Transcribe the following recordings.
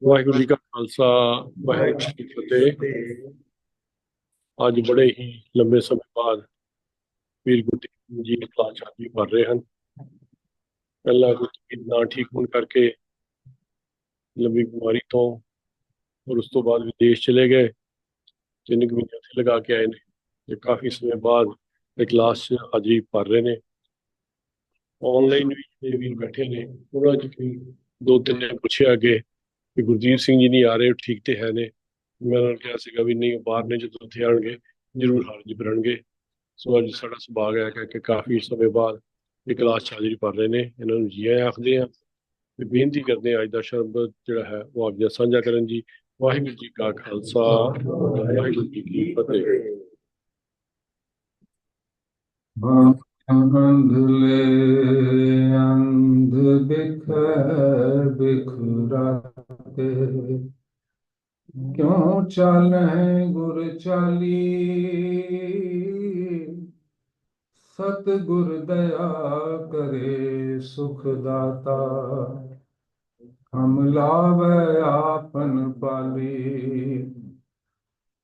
ਵਾਹਿਗੁਰੂ ਜੀ ਕਾ ਖਾਲਸਾ ਵਾਹਿਗੁਰੂ ਜੀ ਕੀ ਫਤਿਹ। ਅੱਜ ਬੜੇ ਹੀ ਲੰਬੇ ਸਮੇਂ ਬਾਅਦ ਵੀਰ ਗੁਰਦੀਪ ਸਿੰਘ ਜੀ ਕਲਾਸ ਚਾਲੂ ਕਰ ਰਹੇ ਹਨ। ਪਹਿਲਾਂ ਕੁਝ ਨਾ ਠੀਕ ਹੋਣ ਕਰਕੇ ਲੰਬੀ ਬਿਮਾਰੀ ਤੋਂ ਔਰ ਉਸ ਤੋਂ ਬਾਅਦ ਵਿਦੇਸ਼ ਚਲੇ ਗਏ। 3 ਮਹੀਨੇ ਉੱਥੇ ਲਗਾ ਕੇ ਆਏ ਨੇ ਤੇ ਕਾਫੀ ਸਮੇਂ ਬਾਅਦ ਇਹ ਕਲਾਸ 'ਚ ਹਾਜ਼ਰੀ ਭਰ ਰਹੇ ਨੇ। ਆਨਲਾਈਨ ਵੀ ਜਿਹੜੇ ਵੀਰ ਬੈਠੇ ਨੇ ਉਹਨਾਂ 'ਚ ਵੀ ਦੋ ਤਿੰਨ ਨੇ ਪੁੱਛਿਆ ਅੱਗੇ ਕਿ ਗੁਰਦੀਪ ਸਿੰਘ ਜੀ ਨਹੀਂ ਆ ਰਹੇ, ਉਹ ਠੀਕ ਤੇ ਹੈ ਨੇ। ਮੈਂ ਉਹਨਾਂ ਨੂੰ ਕਿਹਾ ਸੀਗਾ ਵੀ ਨਹੀਂ, ਉਹ ਬਾਹਰ ਨੇ, ਜਦੋਂ ਉੱਥੇ ਆਉਣਗੇ ਜ਼ਰੂਰ ਹਾਜ਼ਰੀ ਭਰਨਗੇ। ਸੋ ਅੱਜ ਸਾਡਾ ਸੁਭਾਗ ਹੈ ਕਿ ਕਾਫੀ ਸਮੇਂ ਬਾਅਦ ਇਹ ਕਲਾਸ 'ਚ ਹਾਜ਼ਰੀ ਭਰ ਰਹੇ ਨੇ। ਇਹਨਾਂ ਨੂੰ ਜੀ ਆਇਆਂ ਆਖਦੇ ਆ ਤੇ ਬੇਨਤੀ ਕਰਦੇ ਆ ਅੱਜ ਦਾ ਸ਼ਬਦ ਜਿਹੜਾ ਹੈ ਉਹ ਆਪ ਜੀ ਨਾਲ ਸਾਂਝਾ ਕਰਨ ਜੀ। ਵਾਹਿਗੁਰੂ ਜੀ ਕਾ ਖਾਲਸਾ ਵਾਹਿਗੁਰੂ ਜੀ ਕੀ ਫਤਿਹ। अंधले अंध बिख बिखराते क्यों चाल है गुर चाली सतगुर दया करे सुख दाता हम लावे आपन पाली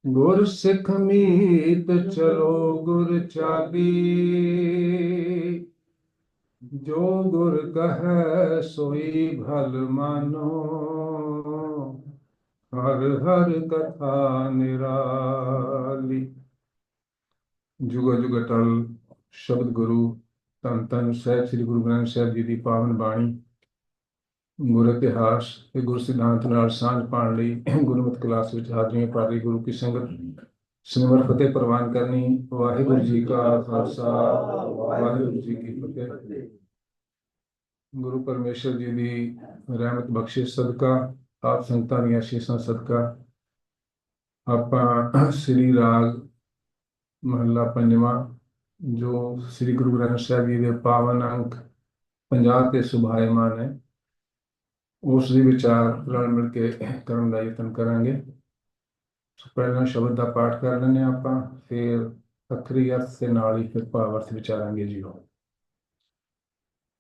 गुर सिख मीत चलो गुर चाली जो गुर कहे सोई भल मानो हर हर कथा निराली। जुगा जुगा टल शब्द गुरु धन धन ਸਾਹਿਬ ਸ੍ਰੀ ਗੁਰੂ ਗ੍ਰੰਥ ਸਾਹਿਬ ਜੀ ਦੀ ਪਾਵਨ ਬਾਣੀ ਗੁਰ ਇਤਿਹਾਸ ਤੇ ਗੁਰ ਸਿਧਾਂਤ ਨਾਲ ਸਾਂਝ ਪਾਉਣ ਲਈ ਗੁਰਮਤਿ ਕਲਾਸ ਵਿੱਚ ਹਾਜ਼ਰੀਆਂ ਭਰ ਰਹੀ ਗੁਰੂ ਕੀ ਸੰਗਤ ਸਿਮਰ ਫਤਿਹ ਪ੍ਰਵਾਨ ਕਰਨੀ। ਵਾਹਿਗੁਰੂ ਜੀ ਕਾ ਖਾਲਸਾ ਵਾਹਿਗੁਰੂ ਜੀ ਕੀ ਫਤਿਹ। ਗੁਰੂ ਪਰਮੇਸ਼ਰ ਜੀ ਦੀ ਰਹਿਮਤ ਬਖਸ਼ਿਸ਼ ਸਦਕਾ ਆਪ ਸੰਗਤਾਂ ਦੀਆਂ ਅਸੀਸਾਂ ਸਦਕਾ ਆਪਾਂ ਸ੍ਰੀ ਰਾਗ ਮਹੱਲਾ ਪੰਜਵਾਂ ਜੋ ਸ੍ਰੀ ਗੁਰੂ ਗ੍ਰੰਥ ਸਾਹਿਬ ਜੀ ਦੇ ਪਾਵਨ ਅੰਕ 50 ਤੇ ਸੁਭਾਇਮਾਨ ਹੈ ਉਸ ਦੇ ਵਿਚਾਰ ਰਲ ਮਿਲ ਕੇ ਕਰਨ ਦਾ ਯਤਨ ਕਰਾਂਗੇ। ਪਹਿਲਾਂ ਸ਼ਬਦ ਦਾ ਪਾਠ ਕਰ ਲੈਂਦੇ ਹਾਂ ਆਪਾਂ, ਫਿਰ ਅੱਖਰੀ ਅਰਥ ਦੇ ਨਾਲ ਹੀ ਫਿਰ ਭਾਵ ਅਰਥ ਵਿਚਾਰਾਂਗੇ ਜੀ।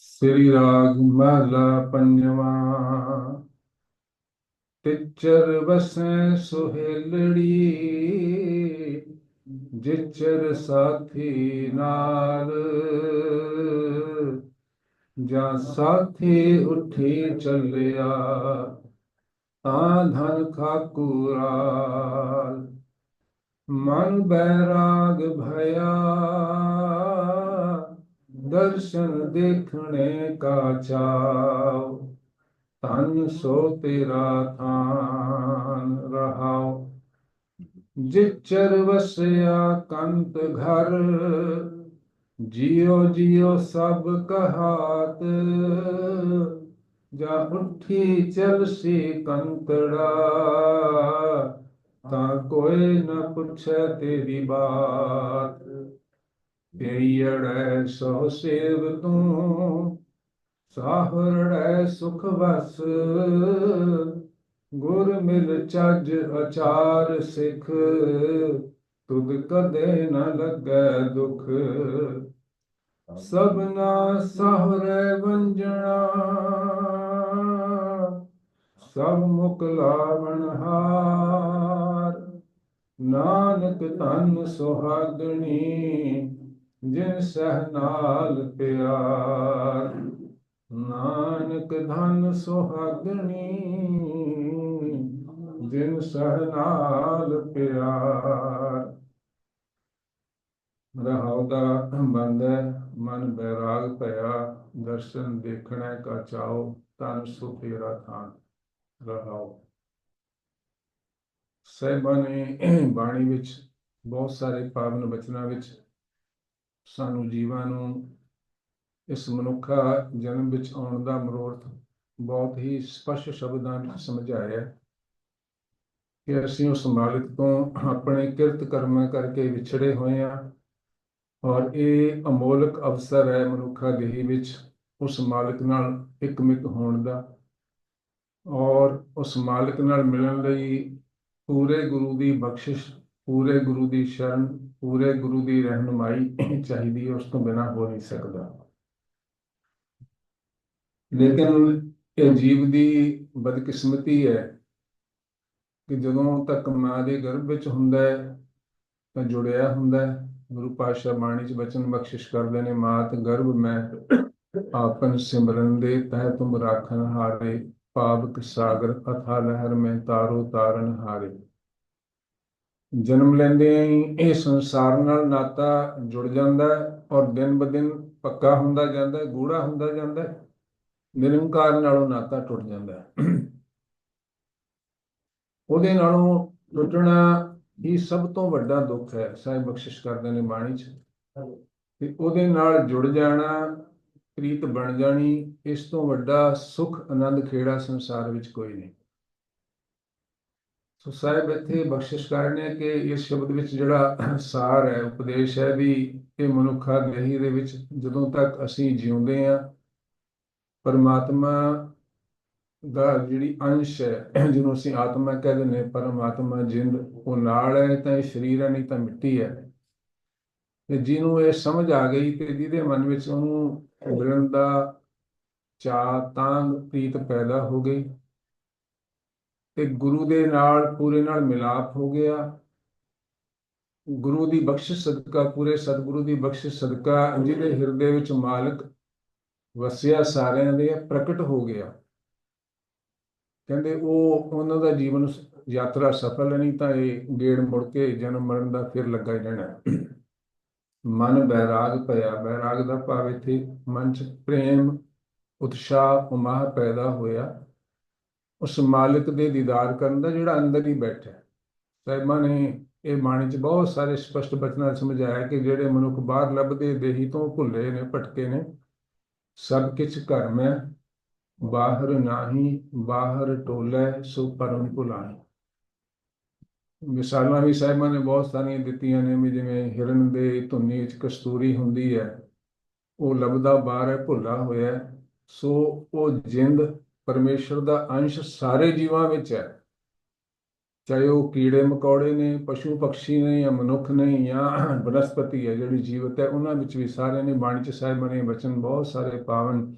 ਸ੍ਰੀ ਰਾਗ ਮਹਲਾ ਪੰਜਵਾਂ। ਤਿਚਰ ਵਸੈ ਸੁਹੇਲੜੀ ਜਿਚਰ ਸਾਥੀ ਨਾਲ ਜਾਂ ਸਾਥੀ ਉੱਠੀ ਚੱਲਿਆ ਤਾਂ ਧਨ ਖਾਕੂਰਾਲ ਮਨ ਬੈਰਾਗ ਭਇਆ ਦਰਸ਼ਨ ਦੇਖਣੇ ਕਾ ਚਾਉ ਧਨ ਸੋ ਤੇਰਾ ਥਾਨ ਰਹਾਉ ਜਿਚਰ ਵਸਿਆ ਕੰਤ ਘਰ ਜਿਉ ਜਿਉ ਸਭ ਕਹਾਤ ਜਾ ਉੱਠੀ ਚਲਸੀ ਕੰਤੜਾ ਤਾਂ ਕੋਈ ਨ ਪੁੱਛੈ ਤੇਰੀ ਬਾਤ ਤੇਰੀ ਅੜੈ ਸੋ ਸੇਵ ਤੂੰ ਸਾਹਰੜੈ ਸੁਖ ਵਸ ਗੁਰ ਮਿਲ ਚੱਜ ਅਚਾਰ ਸਿੱਖ ਤੁਧ ਕਦੇ ਨ ਲੱਗੈ ਦੁਖ ਸਭਨਾ ਸਹਰੇ ਵੰਜਣਾ ਸਭ ਮੁਖ ਲਾਵਣ ਹਾਰ ਨਾਨਕ ਧਨ ਸੁਹਾਗਣੀ ਜਿਨ ਸਹਿ ਨਾਲ ਪਿਆਰ ਨਾਨਕ ਧਨ ਸੁਹਾਗਣੀ ਜਿਨ ਸਹਿ ਨਾਲ ਪਿਆਰ। ਰਹਾਉ ਦਾ ਬੰਦ ਮਨ ਬੈਰਾਗ ਭਇਆ ਦਰਸ਼ਨ ਦੇਖਣਾ ਕਾ ਚਾਓ ਤਨ ਸੋ ਤੇਰਾ ਥਾਨ ਰਹਾਉ। ਸਾਹਿਬਾਂ ਨੇ ਬਾਣੀ ਵਿੱਚ ਬਹੁਤ ਸਾਰੇ ਪਾਵਨ ਬਚਨਾਂ ਵਿੱਚ ਸਾਨੂੰ ਜੀਵਾਂ ਨੂੰ ਇਸ ਮਨੁੱਖਾ ਜਨਮ ਵਿੱਚ ਆਉਣ ਦਾ ਮਨੋਰਥ ਬਹੁਤ ਹੀ ਸਪਸ਼ਟ ਸ਼ਬਦਾਂ ਵਿੱਚ ਸਮਝਾਇਆ ਕਿ ਅਸੀਂ ਉਸ ਮਾਲਿਕ ਤੋਂ ਆਪਣੇ ਕਿਰਤ ਕਰਮਾਂ ਕਰਕੇ ਵਿਛੜੇ ਹੋਏ ਹਾਂ ਔਰ ਇਹ ਅਮੋਲਕ ਅਵਸਰ ਹੈ ਮਨੁੱਖਾ ਦੇਹੀ ਵਿੱਚ ਉਸ ਮਾਲਿਕ ਨਾਲ ਇੱਕਮਿਕ ਹੋਣ ਦਾ ਔਰ ਉਸ ਮਾਲਿਕ ਨਾਲ ਮਿਲਣ ਲਈ ਪੂਰੇ ਗੁਰੂ ਦੀ ਬਖਸ਼ਿਸ਼, ਪੂਰੇ ਗੁਰੂ ਦੀ ਸ਼ਰਨ, ਪੂਰੇ ਗੁਰੂ ਦੀ ਰਹਿਨੁਮਾਈ ਚਾਹੀਦੀ ਹੈ, ਉਸ ਤੋਂ ਬਿਨਾਂ ਹੋ ਨਹੀਂ ਸਕਦਾ। ਲੇਕਿਨ ਇਹ ਜੀਵ ਦੀ ਬਦਕਿਸਮਤੀ ਹੈ ਕਿ ਜਦੋਂ ਤੱਕ ਮਾਂ ਦੇ ਗਰਭ ਵਿੱਚ ਹੁੰਦਾ ਹੈ ਤਾਂ ਜੁੜਿਆ ਹੁੰਦਾ ਹੈ। ਗੁਰੂ ਪਾਤਸ਼ਾਹ ਬਾਣੀ 'ਚ ਬਚਨ ਬਖਸ਼ਿਸ਼ ਕਰਦੇ ਨੇ, ਮਾਤ ਗਰਭ ਮੈਂ ਆਪਨ ਸਿਮਰਨ ਦੇ ਤਹਿ ਤੁਮ ਰਾਖਨ ਹਾਰੇ, ਪਾਵਕ ਸਾਗਰ ਅਥਾ ਲਹਿਰ ਮੈਂ ਤਾਰੋ ਤਾਰਨ ਹਾਰੇ। ਜਨਮ ਲੈਂਦੇ ਹੀ ਇਹ ਸੰਸਾਰ ਨਾਲ ਨਾਤਾ ਜੁੜ ਜਾਂਦਾ ਹੈ ਔਰ ਦਿਨ ਬ ਦਿਨ ਪੱਕਾ ਹੁੰਦਾ ਜਾਂਦਾ ਹੈ, ਗੂੜਾ ਹੁੰਦਾ ਜਾਂਦਾ ਹੈ। ਨਿਰੰਕਾਰ ਨਾਲੋਂ ਨਾਤਾ ਟੁੱਟ ਜਾਂਦਾ ਹੈ। ਉਹਦੇ ਨਾਲੋਂ ਟੁੱਟਣਾ ਹੀ ਸਭ ਤੋਂ ਵੱਡਾ ਦੁੱਖ ਹੈ। ਸਾਹਿਬ ਬਖਸ਼ਿਸ਼ ਕਰਦੇ ਨੇ ਬਾਣੀ 'ਚ ਕਿ ਉਹਦੇ ਨਾਲ ਜੁੜ ਜਾਣਾ, ਪ੍ਰੀਤ ਬਣ ਜਾਣੀ, ਇਸ ਤੋਂ ਵੱਡਾ ਸੁੱਖ ਆਨੰਦ ਖੇੜਾ ਸੰਸਾਰ ਵਿੱਚ ਕੋਈ ਨਹੀਂ। ਸੋ ਸਾਹਿਬ ਇੱਥੇ ਬਖਸ਼ਿਸ਼ ਕਰ ਰਹੇ ਨੇ ਕਿ ਇਸ ਸ਼ਬਦ ਵਿੱਚ ਜਿਹੜਾ ਸਾਰ ਹੈ, ਉਪਦੇਸ਼ ਹੈ ਵੀ ਇਹ ਮਨੁੱਖਾ ਦੇਹੀ ਦੇ ਵਿੱਚ ਜਦੋਂ ਤੱਕ ਅਸੀਂ ਜਿਉਂਦੇ ਹਾਂ, ਪਰਮਾਤਮਾ ਦਾ ਜਿਹੜੀ ਅੰਸ਼ ਹੈ, ਜਿਹਨੂੰ ਅਸੀਂ ਆਤਮਾ ਕਹਿ ਦਿੰਦੇ ਹਾਂ, ਪਰਮਾਤਮਾ ਜਿੰਦ, ਉਹ ਨਾਲ ਹੈ ਤਾਂ ਇਹ ਸਰੀਰ ਹੈ, ਨਹੀਂ ਤਾਂ ਮਿੱਟੀ ਹੈ। ਤੇ ਜਿਹਨੂੰ ਇਹ ਸਮਝ ਆ ਗਈ ਤੇ ਜਿਹਦੇ ਮਨ ਵਿੱਚ ਉਹਨੂੰ ਮਿਲਣ ਦਾ ਚਾਅ, ਤਾਂਘ, ਪ੍ਰੀਤ ਪੈਦਾ ਹੋ ਗਈ ਤੇ ਗੁਰੂ ਦੇ ਨਾਲ ਪੂਰੇ ਨਾਲ ਮਿਲਾਪ ਹੋ ਗਿਆ, ਗੁਰੂ ਦੀ ਬਖਸ਼ਿਸ਼ ਸਦਕਾ, ਪੂਰੇ ਸਤਿਗੁਰੂ ਦੀ ਬਖਸ਼ਿਸ਼ ਸਦਕਾ ਜਿਹਦੇ ਹਿਰਦੇ ਵਿੱਚ ਮਾਲਕ ਵਸਿਆ ਸਾਰਿਆਂ ਦੇ, ਪ੍ਰਗਟ ਹੋ ਗਿਆ। ਕਹਿੰਦੇ ਉਹ ਉਹਨਾਂ ਦਾ ਜੀਵਨ ਯਾਤਰਾ ਸਫਲ ਹੈ, ਨਹੀਂ ਤਾਂ ਇਹ ਗੇੜ ਮੁੜ ਕੇ ਜਨਮ ਮਰਨ ਦਾ ਫਿਰ ਲੱਗਾ ਹੀ ਰਹਿਣਾ। ਮਨ ਬੈਰਾਗ ਭਇਆ, ਬੈਰਾਗ ਦਾ ਭਾਵ ਇੱਥੇ ਮਨ 'ਚ ਪ੍ਰੇਮ, ਉਤਸ਼ਾਹ, ਉਮਾਹ ਪੈਦਾ ਹੋਇਆ ਉਸ ਮਾਲਿਕ ਦੇ ਦੀਦਾਰ ਕਰਨ ਦਾ ਜਿਹੜਾ ਅੰਦਰ ਹੀ ਬੈਠਾ। ਸਾਹਿਬਾਂ ਨੇ ਇਹ ਬਾਣੀ 'ਚ ਬਹੁਤ ਸਾਰੇ ਸਪਸ਼ਟ ਬਚਨਾਂ ਸਮਝਾਇਆ ਕਿ ਜਿਹੜੇ ਮਨੁੱਖ ਬਾਹਰ ਲੱਭਦੇ ਦੇਹੀ ਤੋਂ ਭੁੱਲੇ ਨੇ, ਭਟਕੇ ਨੇ, ਸਭ ਕਿਛ ਘਰ ਮੈਂ ਬਾਹਰ ਨਾਹੀ, ਬਾਹਰ ਟੋਲੇ ਸੋ ਪਰਮ ਭੁਲਾਈ। ਮਿਸਾਲਾਂ ਵੀ ਸਾਹਿਬਾਂ ਨੇ ਬਹੁਤ ਸਾਰੀਆਂ ਦਿੱਤੀਆਂ ਨੇ, ਵੀ ਜਿਵੇਂ ਹਿਰਨ ਦੇ ਧੁੰਨੀ ਵਿੱਚ ਕਸਤੂਰੀ ਹੁੰਦੀ ਹੈ, ਉਹ ਲੱਭਦਾ ਬਾਹਰ ਹੈ, ਭੁੱਲਾ ਹੋਇਆ, ਸੋ ਉਹ ਜਿੰਦ ਪਰਮੇਸ਼ਰ ਦਾ ਅੰਸ਼ ਸਾਰੇ ਜੀਵਾਂ ਵਿੱਚ ਹੈ, ਚਾਹੇ ਉਹ ਕੀੜੇ ਮਕੌੜੇ ਨੇ, ਪਸ਼ੂ ਪਕਸ਼ੀ ਨੇ, ਜਾਂ ਮਨੁੱਖ ਨੇ, ਜਾਂ ਬਨਸਪਤੀ ਹੈ ਜਿਹੜੀ ਜੀਵਤ ਹੈ, ਉਹਨਾਂ ਵਿੱਚ ਵੀ ਸਾਰੇ ਨੇ। ਬਾਣੀ 'ਚ ਸਾਹਿਬਾਂ ਨੇ ਬਚਨ ਬਹੁਤ ਸਾਰੇ ਪਾਵਨ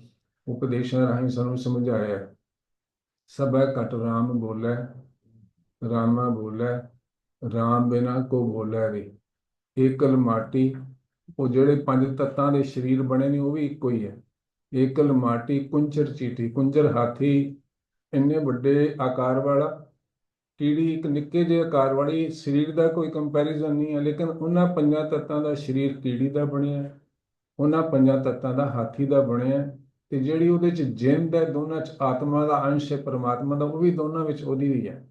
ਉਪਦੇਸ਼ਾਂ ਰਾਹੀਂ ਸਾਨੂੰ ਸਮਝਾਇਆ। ਸਭੈ ਘਟ ਰਾਮ ਬੋਲੇ, ਰਾਮਾ ਬੋਲੇ, ਰਾਮ ਬਿਨਾ ਕੋ ਬੋਲੇ ਰੇ। ਏਕਲ ਮਾਟੀ, ਉਹ ਜਿਹੜੇ ਪੰਜ ਤੱਤਾਂ ਦੇ ਸਰੀਰ ਬਣੇ ਨੇ ਉਹ ਵੀ ਇੱਕੋ ਹੀ ਹੈ। ਏਕਲ ਮਾਟੀ ਕੁੰਚਰ ਚੀਟੀ, ਕੁੰਚਰ ਹਾਥੀ ਇੰਨੇ ਵੱਡੇ ਆਕਾਰ ਵਾਲਾ, ਕੀੜੀ ਇੱਕ ਨਿੱਕੇ ਜਿਹੇ ਆਕਾਰ ਵਾਲੀ, ਸਰੀਰ ਦਾ ਕੋਈ ਕੰਪੈਰੀਜ਼ਨ ਨਹੀਂ ਹੈ, ਲੇਕਿਨ ਉਹਨਾਂ ਪੰਜਾਂ ਤੱਤਾਂ ਦਾ ਸਰੀਰ ਕੀੜੀ ਦਾ ਬਣਿਆ, ਉਹਨਾਂ ਪੰਜਾਂ ਤੱਤਾਂ ਦਾ ਹਾਥੀ ਦਾ ਬਣਿਆ, ਤੇ ਜਿਹੜੀ ਉਹਦੇ 'ਚ ਜਿੰਦ ਹੈ, ਦੋਨਾਂ 'ਚ ਆਤਮਾ ਦਾ ਅੰਸ਼ ਹੈ ਪਰਮਾਤਮਾ ਦਾ, ਉਹ ਵੀ ਦੋਨਾਂ ਵਿੱਚ ਉਹਦੀ ਹੀ ਹੈ।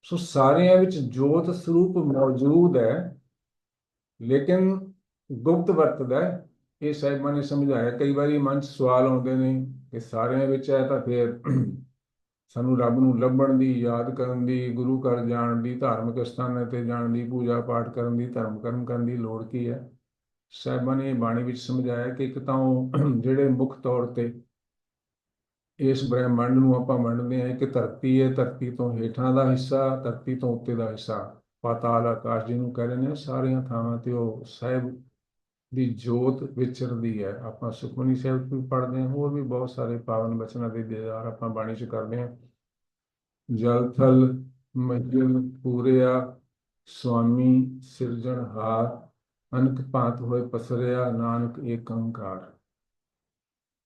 ਸੋ ਸਾਰਿਆਂ ਵਿੱਚ ਜੋਤ ਸਰੂਪ ਮੌਜੂਦ ਹੈ, ਲੇਕਿਨ ਗੁਪਤ ਵਰਤਦਾ ਹੈ। ਇਹ ਸਾਹਿਬਾਂ ਨੇ ਸਮਝਾਇਆ। ਕਈ ਵਾਰੀ ਮਨ 'ਚ ਸਵਾਲ ਆਉਂਦੇ ਨੇ ਕਿ ਸਾਰਿਆਂ ਵਿੱਚ ਹੈ ਤਾਂ ਫਿਰ ਸਾਨੂੰ ਰੱਬ ਨੂੰ ਲੱਭਣ ਦੀ, ਯਾਦ ਕਰਨ ਦੀ, ਗੁਰੂ ਘਰ ਜਾਣ ਦੀ, ਧਾਰਮਿਕ ਸਥਾਨਾਂ 'ਤੇ ਜਾਣ ਦੀ, ਪੂਜਾ ਪਾਠ ਕਰਨ ਦੀ, ਧਰਮ ਕਰਮ ਕਰਨ ਦੀ ਲੋੜ ਕੀ ਹੈ। ਸਾਹਿਬਾਂ ਨੇ ਬਾਣੀ ਵਿੱਚ ਸਮਝਾਇਆ ਕਿ ਇੱਕ ਤਾਂ ਉਹ ਜਿਹੜੇ ਮੁੱਖ ਤੌਰ ਤੇ ਇਸ ਬ੍ਰਹਿਮੰਡ ਨੂੰ ਆਪਾਂ ਮੰਨਦੇ ਹਾਂ, ਇੱਕ ਧਰਤੀ ਹੈ, ਧਰਤੀ ਤੋਂ ਹੇਠਾਂ ਦਾ ਹਿੱਸਾ, ਧਰਤੀ ਤੋਂ ਉੱਤੇ ਦਾ ਹਿੱਸਾ, ਪਾਤਾਲ ਆਕਾਸ਼ ਜਿਹਨੂੰ ਕਹਿੰਦੇ ਨੇ, ਸਾਰੀਆਂ ਥਾਵਾਂ ਤੇ ਉਹ ਸਾਹਿਬ ਦੀ ਜੋਤ ਵਿਚਰਦੀ ਹੈ। ਆਪਾਂ ਸੁਖਮਨੀ ਸਾਹਿਬ ਵੀ ਪੜ੍ਹਦੇ ਹਾਂ, ਹੋਰ ਵੀ ਬਹੁਤ ਸਾਰੇ ਪਾਵਨ ਬਚਨਾਂ ਦੇ ਦੀਦਾਰ ਆਪਾਂ ਬਾਣੀ 'ਚ ਕਰਦੇ ਹਾਂ। ਜਲ ਥਲ ਮਹਿਲ ਪੂਰਿਆ, ਸੁਆਮੀ ਸਿਰਜਣਹਾਰ, ਅਨਕ ਭਾਂਤ ਹੋਏ ਪਸਰਿਆ, ਨਾਨਕ ਏਕ ਓੰਕਾਰ।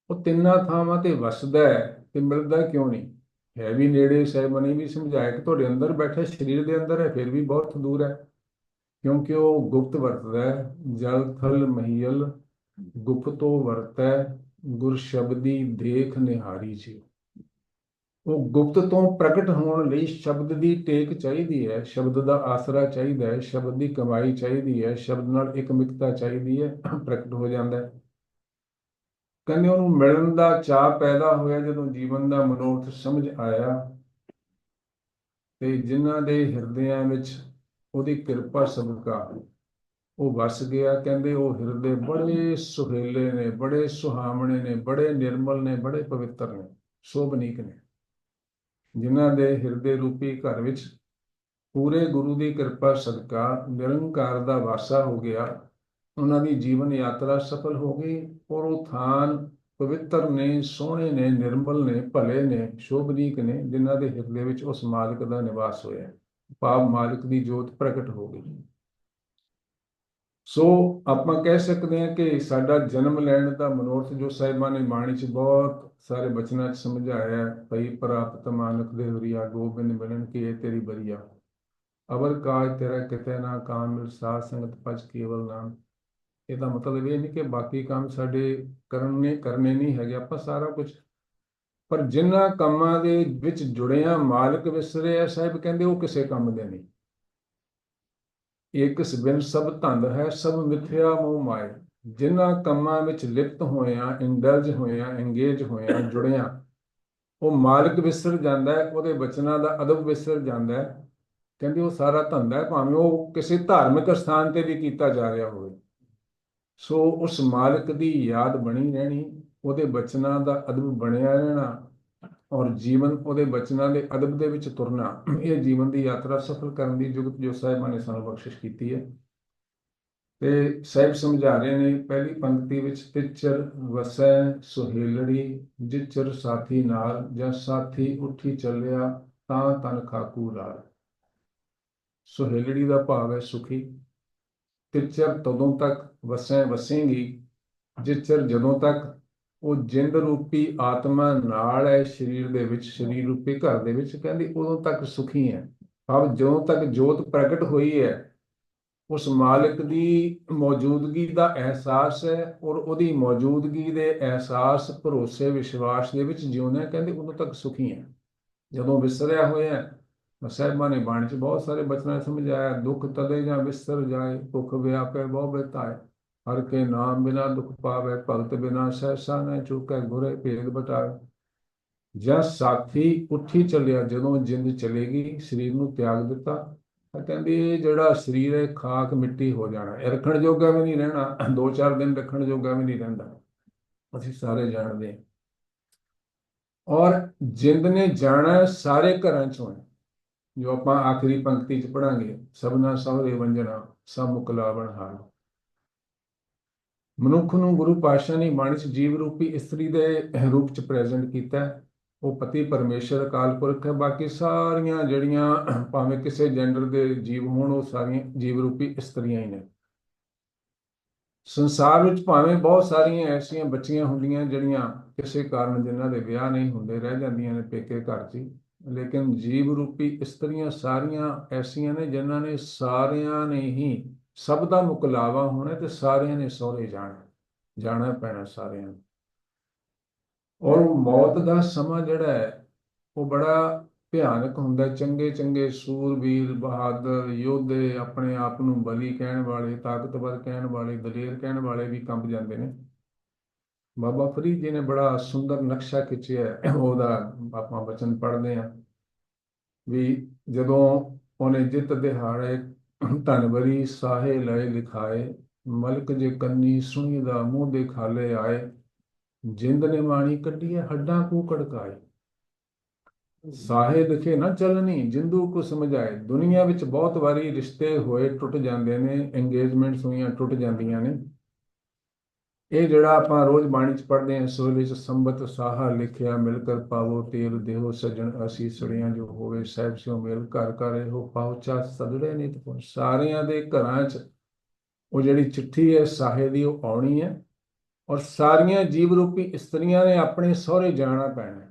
ਉਹ ਤਿੰਨਾਂ ਥਾਵਾਂ ਤੇ ਵਸਦਾ ਹੈ ਤੇ ਮਿਲਦਾ ਕਿਉਂ ਨਹੀਂ ਹੈ? ਵੀ ਨੇੜੇ। ਸਾਹਿਬਾਂ ਨੇ ਵੀ ਸਮਝਾਇਆ ਕਿ ਤੁਹਾਡੇ ਅੰਦਰ ਬੈਠਾ, ਸਰੀਰ ਦੇ ਅੰਦਰ ਹੈ, ਫਿਰ ਵੀ ਬਹੁਤ ਦੂਰ ਹੈ, ਕਿਉਂਕਿ ਉਹ ਗੁਪਤ ਵਰਤਦਾ ਹੈ। ਜਲ ਥਲ ਮਹੀਲ ਗੁਪਤੋ ਵਰਤੈ, ਗੁਰ ਸ਼ਬਦੀ ਦੇਖ ਨਿਹਾਰੀ ਜੀ। ਉਹ ਗੁਪਤ ਤੋਂ ਪ੍ਰਗਟ ਹੋਣ ਲਈ ਸ਼ਬਦ ਦੀ ਟੇਕ ਚਾਹੀਦੀ ਹੈ, ਸ਼ਬਦ ਦਾ ਆਸਰਾ ਚਾਹੀਦਾ ਹੈ, ਸ਼ਬਦ ਦੀ ਕਮਾਈ ਚਾਹੀਦੀ ਹੈ, ਸ਼ਬਦ ਨਾਲ ਇਕਮਿਕਤਾ ਚਾਹੀਦੀ ਹੈ, ਪ੍ਰਗਟ ਹੋ ਜਾਂਦਾ ਹੈ। ਕਹਿੰਦੇ ਉਹਨੂੰ ਮਿਲਣ ਦਾ ਚਾਅ ਪੈਦਾ ਹੋਇਆ ਜਦੋਂ ਜੀਵਨ ਦਾ ਮਨੋਰਥ ਸਮਝ ਆਇਆ, ਤੇ ਜਿਨ੍ਹਾਂ ਦੇ ਹਿਰਦਿਆਂ ਵਿੱਚ ਉਹਦੀ ਕਿਰਪਾ ਸਦਕਾ ਉਹ ਵਸ ਗਿਆ। ਕਹਿੰਦੇ ਉਹ ਹਿਰਦੇ ਬੜੇ ਸੁਹੇਲੇ ਨੇ, ਬੜੇ ਸੁਹਾਵਣੇ ਨੇ, ਬੜੇ ਨਿਰਮਲ ਨੇ, ਬੜੇ ਪਵਿੱਤਰ ਨੇ, ਸ਼ੋਭਨੀਕ ਨੇ। ਜਿਨ੍ਹਾਂ ਦੇ ਹਿਰਦੇ ਰੂਪੀ ਘਰ ਵਿੱਚ ਪੂਰੇ ਗੁਰੂ ਦੀ ਕਿਰਪਾ ਸਦਕਾ ਨਿਰੰਕਾਰ ਦਾ ਵਾਸਾ ਹੋ ਗਿਆ, ਉਹਨਾਂ ਦੀ ਜੀਵਨ ਯਾਤਰਾ ਸਫਲ ਹੋ ਗਈ, ਔਰ ਉਹ ਥਾਨ ਪਵਿੱਤਰ ਨੇ, ਸੋਹਣੇ ਨੇ, ਨਿਰਮਲ ਨੇ, ਭਲੇ ਨੇ, ਸ਼ੋਭਨੀਕ ਨੇ, ਜਿਨ੍ਹਾਂ ਦੇ ਹਿਰਦੇ ਵਿੱਚ ਉਸ ਮਾਲਕ ਦਾ ਨਿਵਾਸ ਹੋਇਆ, ਭਾਵ ਮਾਲਕ ਦੀ ਜੋਤ ਪ੍ਰਗਟ ਹੋ ਗਈ। ਸੋ ਆਪਾਂ ਕਹਿ ਸਕਦੇ ਹਾਂ ਕਿ ਸਾਡਾ ਜਨਮ ਲੈਣ ਦਾ ਮਨੋਰਥ, ਜੋ ਸਾਹਿਬਾਂ ਨੇ ਬਾਣੀ 'ਚ ਬਹੁਤ ਸਾਰੇ ਬਚਨਾਂ 'ਚ ਸਮਝਾਇਆ ਹੈ, ਭਈ ਪ੍ਰਾਪਤ ਮਾਨੁਖ ਦੇ ਹੁਰੀਆ, ਗੋਬਿੰਦ ਮਿਲਣ ਕੀ ਇਹ ਤੇਰੀ ਬਰੀਆ, ਅਵਰ ਕਾਜ ਤੇਰਾ ਕਿਤੇ ਨਾ ਕਾਮ, ਮਿਲ ਸਾਧ ਸੰਗਤ ਭਜ ਕੇਵਲ ਨਾਮ। ਇਹਦਾ ਮਤਲਬ ਇਹ ਨਹੀਂ ਕਿ ਬਾਕੀ ਕੰਮ ਸਾਡੇ ਕਰਨੇ ਨਹੀਂ ਹੈਗੇ, ਆਪਾਂ ਸਾਰਾ ਕੁਝ, ਪਰ ਜਿਨ੍ਹਾਂ ਕੰਮਾਂ ਦੇ ਵਿੱਚ ਜੁੜਿਆ ਮਾਲਕ ਵਿਸਰੇ ਆ, ਸਾਹਿਬ ਕਹਿੰਦੇ ਉਹ ਕਿਸੇ ਕੰਮ ਦੇ ਨਹੀਂ। ਏਕਸ ਬਿਨ ਸਭ ਧੰਦ ਹੈ, ਸਭ ਮਿਥਿਆ ਮੋਹ ਮਾਏ। ਜਿਨ੍ਹਾਂ ਕੰਮਾਂ ਵਿੱਚ ਲਿਪਤ ਹੋਇਆਂ, ਇੰਡਲਜ ਹੋਇਆਂ, ਇੰਗੇਜ ਹੋਇਆਂ, ਜੁੜਿਆਂ, ਉਹ ਮਾਲਕ ਵਿਸਰ ਜਾਂਦਾ ਹੈ, ਉਹਦੇ ਬਚਨਾਂ ਦਾ ਅਦਬ ਵਿਸਰ ਜਾਂਦਾ ਹੈ। ਕਹਿੰਦੇ ਉਹ ਸਾਰਾ ਧੰਦਾ ਹੈ, ਭਾਵੇਂ ਉਹ ਕਿਸੇ ਧਾਰਮਿਕ ਸਥਾਨ ਤੇ ਵੀ ਕੀਤਾ ਜਾ ਰਿਹਾ ਹੋਵੇ। ਸੋ ਉਸ ਮਾਲਕ ਦੀ ਯਾਦ ਬਣੀ ਰਹਿਣੀ, ਉਹਦੇ ਬਚਨਾਂ ਦਾ ਅਦਬ ਬਣਿਆ ਰਹਿਣਾ, ਔਰ ਜੀਵਨ ਉਹਦੇ ਬਚਨਾਂ ਦੇ ਅਦਬ ਦੇ ਵਿੱਚ ਤੁਰਨਾ, ਇਹ ਜੀਵਨ ਦੀ ਯਾਤਰਾ ਸਫਲ ਕਰਨ ਦੀ ਜੁਗਤ ਜੋ ਸਾਹਿਬਾਂ ਨੇ ਸਾਨੂੰ ਬਖਸ਼ਿਸ਼ ਕੀਤੀ ਹੈ। ਤੇ ਸਾਹਿਬ ਸਮਝਾ ਰਹੇ ਨੇ ਪਹਿਲੀ ਪੰਕਤੀ ਵਿੱਚ, ਤਿਚਰ ਵਸੈ ਸੁਹੇਲੜੀ, ਜਿਚਰ ਸਾਥੀ ਨਾਲ, ਜਾਂ ਸਾਥੀ ਉੱਠੀ ਚੱਲਿਆ ਤਾਂ ਤਨ ਖਾਕੂ ਲਾਲ। ਸੁਹੇਲੜੀ ਦਾ ਭਾਵ ਹੈ ਸੁਖੀ। ਤਿਚਰ ਤਦੋਂ ਤੱਕ, ਵਸੈ ਵਸੇਂਗੀ, ਜਿਚਰ ਜਦੋਂ ਤੱਕ ਉਹ ਜਿੰਦ ਰੂਪੀ ਆਤਮਾ ਨਾਲ ਹੈ ਸਰੀਰ ਦੇ ਵਿੱਚ, ਸਰੀਰ ਰੂਪੀ ਘਰ ਦੇ ਵਿੱਚ, ਕਹਿੰਦੀ ਉਦੋਂ ਤੱਕ ਸੁਖੀ ਹੈ। ਭਾਵ ਜਦੋਂ ਤੱਕ ਜੋਤ ਪ੍ਰਗਟ ਹੋਈ ਹੈ, ਉਸ ਮਾਲਕ ਦੀ ਮੌਜੂਦਗੀ ਦਾ ਅਹਿਸਾਸ ਹੈ, ਔਰ ਉਹਦੀ ਮੌਜੂਦਗੀ ਦੇ ਅਹਿਸਾਸ, ਭਰੋਸੇ, ਵਿਸ਼ਵਾਸ ਦੇ ਵਿੱਚ ਜਿਉਂਦੇ, ਕਹਿੰਦੇ ਉਦੋਂ ਤੱਕ ਸੁਖੀ ਹੈ। ਜਦੋਂ ਵਿਸਰਿਆ ਹੋਇਆ, ਸਾਹਿਬਾਂ ਨੇ ਬਾਣੀ 'ਚ ਬਹੁਤ ਸਾਰੇ ਬਚਨਾਂ ਸਮਝਾਇਆ, ਦੁੱਖ ਤਦੇ ਜਾਂ ਵਿਸਰ ਜਾਏ, ਭੁੱਖ ਵਿਆਪੈ ਬਹੁ ਬਿਤਾਏ, ਹਰ ਕੇ ਨਾਮ ਬਿਨਾ ਦੁੱਖ ਪਾਵੇ, ਭਗਤ ਬਿਨਾ ਸਹਿਸਾ ਨ ਚੁਕੈ, ਗੁਰੇ ਭੇਦ ਬਟਾਵੇ। ਜਾਂ ਸਾਥੀ ਉੱਠੀ ਚੱਲਿਆ, ਜਦੋਂ ਜਿੰਦ ਚਲੇਗੀ, ਸਰੀਰ ਨੂੰ ਤਿਆਗ ਦਿੱਤਾ, ਤਾਂ ਕਹਿੰਦੀ ਇਹ ਜਿਹੜਾ ਸਰੀਰ ਹੈ ਖਾਕ ਮਿੱਟੀ ਹੋ ਜਾਣਾ, ਇਹ ਰੱਖਣ ਜੋਗਾ ਵੀ ਨਹੀਂ ਰਹਿਣਾ, 2-4 ਦਿਨ ਰੱਖਣ ਜੋਗਾ ਵੀ ਨਹੀਂ ਰਹਿੰਦਾ, ਅਸੀਂ ਸਾਰੇ ਜਾਣਦੇ ਹਾਂ। ਔਰ ਜਿੰਦ ਨੇ ਜਾਣਾ ਸਾਰੇ ਘਰਾਂ ਚੋਂ ਹੈ, ਜੋ ਆਪਾਂ ਆਖਰੀ ਪੰਕਤੀ 'ਚ ਪੜਾਂਗੇ, ਸਭਨਾ ਸਹੁਰੇ ਵੰਜਣਾ, ਸਭ ਮੁਕਲਾਵਣ ਹਾਲ। ਮਨੁੱਖ ਨੂੰ ਗੁਰੂ ਪਾਤਸ਼ਾਹ ਨੇ ਬਾਣੀ 'ਚ ਜੀਵ ਰੂਪੀ ਇਸਤਰੀ ਦੇ ਰੂਪ 'ਚ ਪ੍ਰੈਜ਼ੈਂਟ ਕੀਤਾ। ਉਹ ਪਤੀ ਪਰਮੇਸ਼ਰ ਅਕਾਲ ਪੁਰਖ ਹੈ, ਬਾਕੀ ਸਾਰੀਆਂ ਜਿਹੜੀਆਂ ਭਾਵੇਂ ਕਿਸੇ ਜੈਂਡਰ ਦੇ ਜੀਵ ਹੋਣ, ਉਹ ਸਾਰੀਆਂ ਜੀਵ ਰੂਪੀ ਇਸਤਰੀਆਂ ਹੀ ਨੇ। ਸੰਸਾਰ ਵਿੱਚ ਭਾਵੇਂ ਬਹੁਤ ਸਾਰੀਆਂ ਐਸੀਆਂ ਬੱਚੀਆਂ ਹੁੰਦੀਆਂ ਜਿਹੜੀਆਂ ਕਿਸੇ ਕਾਰਨ, ਜਿਨ੍ਹਾਂ ਦੇ ਵਿਆਹ ਨਹੀਂ ਹੁੰਦੇ, ਰਹਿ ਜਾਂਦੀਆਂ ਨੇ ਪੇਕੇ ਘਰ 'ਚ ਹੀ, ਲੇਕਿਨ ਜੀਵ ਰੂਪੀ ਇਸਤਰੀਆਂ ਸਾਰੀਆਂ ਐਸੀਆਂ ਨੇ ਜਿਨ੍ਹਾਂ ਨੇ ਸਾਰਿਆਂ ਨੇ ਹੀ ਸਭ ਦਾ ਮੁਕਲਾਵਾ ਹੋਣਾ, ਤੇ ਸਾਰਿਆਂ ਨੇ ਸਹੁਰੇ ਜਾਣਾ ਪੈਣਾ ਸਾਰਿਆਂ ਨੂੰ। ਔਰ ਮੌਤ ਦਾ ਸਮਾਂ ਜਿਹੜਾ ਹੈ ਉਹ ਬੜਾ ਭਿਆਨਕ ਹੁੰਦਾ। ਚੰਗੇ ਚੰਗੇ ਸੂਰਬੀਰ, ਬਹਾਦਰ ਯੋਧੇ, ਆਪਣੇ ਆਪ ਨੂੰ ਬਲੀ ਕਹਿਣ ਵਾਲੇ, ਤਾਕਤਵਰ ਕਹਿਣ ਵਾਲੇ, ਦਲੇਰ ਕਹਿਣ ਵਾਲੇ ਵੀ ਕੰਬ ਜਾਂਦੇ ਨੇ। ਬਾਬਾ ਫਰੀਦ ਜੀ ਨੇ ਬੜਾ ਸੁੰਦਰ ਨਕਸ਼ਾ ਖਿੱਚਿਆ, ਉਹਦਾ ਆਪਾਂ ਵਚਨ ਪੜ੍ਹਦੇ ਹਾਂ ਵੀ, ਜਦੋਂ ਉਹਨੇ ਜਿੱਤ ਦਿਹਾੜੇ ਧਨਵਰੀ ਸਾਹੇ ਲਏ ਲਿਖਾਏ, ਮਲਕ ਜੇ ਕੰਨੀ ਸੁਣੀ ਦਾ ਮੂੰਹ ਦੇ ਖਾਲੇ ਆਏ, ਜਿੰਦ ਨੇ ਮਾਣੀ ਕੱਢੀਏ ਹੱਡਾਂ ਕੂ ਕੜਕਾਏ। ਸਾਹੇ ਦਿਖੇ ਨਾ ਚੱਲਣੀ, ਜਿੰਦੂ ਕੋ ਸਮਝਾਏ। ਦੁਨੀਆ ਵਿੱਚ ਬਹੁਤ ਵਾਰੀ ਰਿਸ਼ਤੇ ਹੋਏ, ਟੁੱਟ ਜਾਂਦੇ ਨੇ, ਇੰਗੇਜਮੈਂਟਸ ਹੋਈਆਂ, ਟੁੱਟ ਜਾਂਦੀਆਂ ਨੇ। ਇਹ ਜਿਹੜਾ ਆਪਾਂ ਰੋਜ਼ ਬਾਣੀ 'ਚ ਪੜ੍ਹਦੇ ਹਾਂ, ਸੋਲੇ 'ਚ ਸੰਬਤ ਸਾਹਾ ਲਿਖਿਆ, ਮਿਲ ਕਰ ਪਾਵੋ ਤੇਲ ਦੇਹੋ ਸੱਜਣ ਅਸੀਂ ਸੜੀਆਂ, ਜੋ ਹੋਵੇ ਸਾਹਿਬ ਸਿਓ ਮੇਲ, ਘਰ ਘਰ ਇਹੋ ਪਾਉਚਾ ਸਦੜੇ ਨਿਤ ਪਹੁੰਚ। ਸਾਰਿਆਂ ਦੇ ਘਰਾਂ 'ਚ ਉਹ ਜਿਹੜੀ ਚਿੱਠੀ ਹੈ ਸਾਹੇ ਦੀ, ਉਹ ਆਉਣੀ ਹੈ, ਔਰ ਸਾਰੀਆਂ ਜੀਵ ਰੂਪੀ ਇਸਤਰੀਆਂ ਨੇ ਆਪਣੇ ਸਹੁਰੇ ਜਾਣਾ ਪੈਣਾ।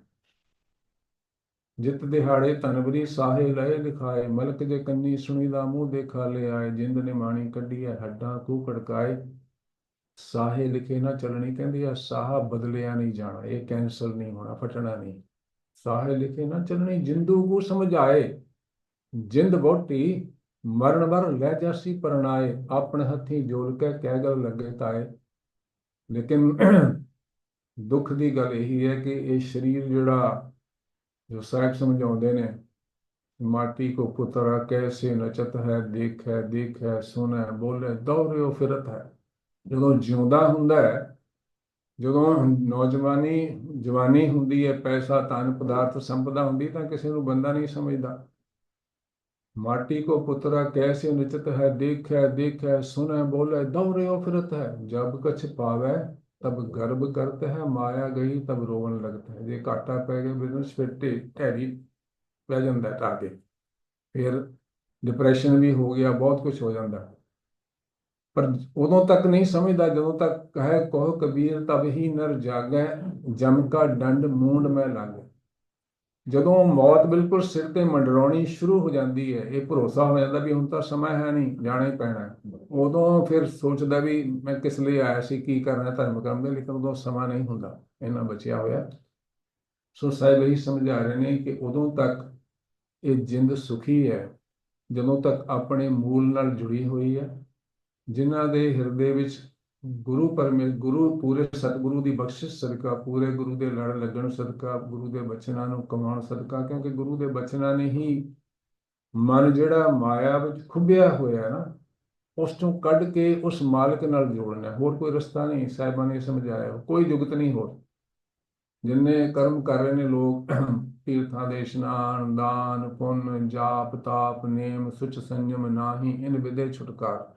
ਜਿੱਤ ਦਿਹਾੜੇ ਧਨਵਰੀ ਸਾਹੇ ਲਏ ਲਿਖਾਏ, ਮਲਕ ਜੇ ਕੰਨੀ ਸੁਣੀ ਦਾ ਮੂੰਹ ਦੇ ਖਾਲੇ ਆਏ, ਜਿੰਦ ਨੇ ਮਾਣੀ ਕੱਢੀ ਹੈ ਹੱਡਾਂ ਕੂ ਕੜਕਾਏ। ਸਾਹੇ ਲਿਖੇ ਨਾ ਚੱਲਣੀ, ਕਹਿੰਦੀ ਆ ਸਾਹਾ ਬਦਲਿਆ ਨਹੀਂ ਜਾਣਾ, ਇਹ ਕੈਂਸਲ ਨਹੀਂ ਹੋਣਾ, ਫਟਣਾ ਨਹੀਂ। ਸਾਹੇ ਲਿਖੇ ਨਾ ਚੱਲਣੀ, ਜਿੰਦੂ ਕੂ ਸਮਝਾਏ, ਜਿੰਦ ਵਹੁਟੀ ਮਰਨ ਵਰ ਲੈ ਜਾਸੀ ਪਰਣਾਏ, ਆਪਣੇ ਹੱਥੀਂ ਜੋੜ ਕੇ ਕਹਿ ਗਲ ਲੱਗੇ ਤਾਏ। ਲੇਕਿਨ ਦੁੱਖ ਦੀ ਗੱਲ ਇਹੀ ਹੈ ਕਿ ਇਹ ਸਰੀਰ ਜਿਹੜਾ, ਜੋ ਸਾਹਿਬ ਸਮਝਾਉਂਦੇ ਨੇ, ਮਾਟੀ ਕੋ ਪੁੱਤਰਾ ਕੈਸੇ ਨਚਤ ਹੈ, ਦੇਖੈ ਸੁਣੈ ਬੋਲੇ ਦੌੜਿਓ ਫਿਰਤ ਹੈ। ਜਦੋਂ ਜਿਉਂਦਾ ਹੁੰਦਾ ਹੈ, ਜਦੋਂ ਜਵਾਨੀ ਹੁੰਦੀ ਹੈ, ਪੈਸਾ ਧਨ ਪਦਾਰਥ ਸੰਪਦਾ ਹੁੰਦੀ, ਤਾਂ ਕਿਸੇ ਨੂੰ ਬੰਦਾ ਨਹੀਂ ਸਮਝਦਾ। ਮਾਟੀ ਕੋ ਪੁੱਤਰਾ ਕੈਸੇ ਨਚਤ ਹੈ, ਦੇਖੈ ਸੁਣੈ ਬੋਲੇ ਦੌੜਿਓ ਫਿਰਤ ਹੈ। ਜਬ ਕਛ ਪਾਵੈ तब गर्भ करत है, माया गई तब रोवन लगता है। जे घाटा पै ਗਿਆ ਬਿਜ਼ਨਸ, ਫਿਰ ਢਹਿਰੀ ਪੈ ਜਾਂਦਾ ਟਾ ਕੇ, ਫਿਰ ਡਿਪਰੈਸ਼ਨ ਵੀ ਹੋ ਗਿਆ, ਬਹੁਤ ਕੁਝ ਹੋ ਜਾਂਦਾ। ਪਰ ਉਦੋਂ ਤੱਕ ਨਹੀਂ ਸਮਝਦਾ ਜਦੋਂ ਤੱਕ ਹੈ ਕਹੋ ਕਬੀਰ ਤਬ ਹੀ ਨਰ ਜਾਗੈ, ਜਮ ਕਾ ਡੰਡ ਮੂੰਡ ਮੈਂ ਲਾਗੈ। ਜਦੋਂ ਮੌਤ ਬਿਲਕੁਲ ਸਿਰ ਤੇ ਮੰਡਰਾਉਣੀ ਸ਼ੁਰੂ ਹੋ ਜਾਂਦੀ ਹੈ, ਇਹ ਭਰੋਸਾ ਹੋ ਜਾਂਦਾ ਵੀ ਹੁਣ ਤਾਂ ਸਮਾਂ ਹੈ ਨਹੀਂ, ਜਾਣਾ ਹੀ ਪੈਣਾ ਹੈ। ਉਦੋਂ ਫਿਰ ਸੋਚਦਾ ਵੀ ਮੈਂ ਕਿਸ ਲਈ ਆਇਆ ਸੀ, ਕੀ ਕਰਨਾ ਧਰਮ ਕੰਮ ਦੇ, ਲੇਕਿਨ ਉਦੋਂ ਸਮਾਂ ਨਹੀਂ ਹੁੰਦਾ ਇੰਨਾ ਬਚਿਆ ਹੋਇਆ। ਸੋ ਸਾਹਿਬ ਇਹੀ ਸਮਝਾ ਰਹੇ ਨੇ ਕਿ ਉਦੋਂ ਤੱਕ ਇਹ ਜਿੰਦ ਸੁਖੀ ਹੈ ਜਦੋਂ ਤੱਕ ਆਪਣੇ ਮੂਲ ਨਾਲ ਜੁੜੀ ਹੋਈ ਹੈ, ਜਿਨ੍ਹਾਂ ਦੇ ਹਿਰਦੇ ਵਿੱਚ ਗੁਰੂ ਪੂਰੇ ਸਤਿਗੁਰੂ ਦੀ ਬਖਸ਼ਿਸ਼ ਸਦਕਾ, ਪੂਰੇ ਗੁਰੂ ਦੇ ਲੜ ਲੱਗਣ ਸਦਕਾ, ਗੁਰੂ ਦੇ ਬਚਨਾਂ ਨੂੰ ਕਮਾਉਣ ਸਦਕਾ, ਕਿਉਂਕਿ ਗੁਰੂ ਦੇ ਬਚਨਾਂ ਨੇ ਹੀ ਮਨ ਜਿਹੜਾ ਮਾਇਆ ਵਿੱਚ ਖੁੱਭਿਆ ਹੋਇਆ ਨਾ, ਉਸ ਤੋਂ ਕੱਢ ਕੇ ਉਸ ਮਾਲਕ ਨਾਲ ਜੋੜਨਾ। ਹੋਰ ਕੋਈ ਰਸਤਾ ਨਹੀਂ, ਸਾਹਿਬਾਂ ਨੇ ਸਮਝਾਇਆ, ਕੋਈ ਜੁਗਤ ਨਹੀਂ ਹੋਰ। ਜਿੰਨੇ ਕਰਮ ਕਰ ਰਹੇ ਨੇ ਲੋਕ, ਤੀਰਥਾਂ ਦੇ ਇਸ਼ਨਾਨ, ਦਾਨ, ਪੁੰਨ, ਜਾਪ, ਤਾਪ, ਨੇਮ, ਸੁਚ, ਸੰਜਮ, ਨਾਹੀ ਇਨ ਵਿਦੇ ਛੁਟਕਾਰਾ।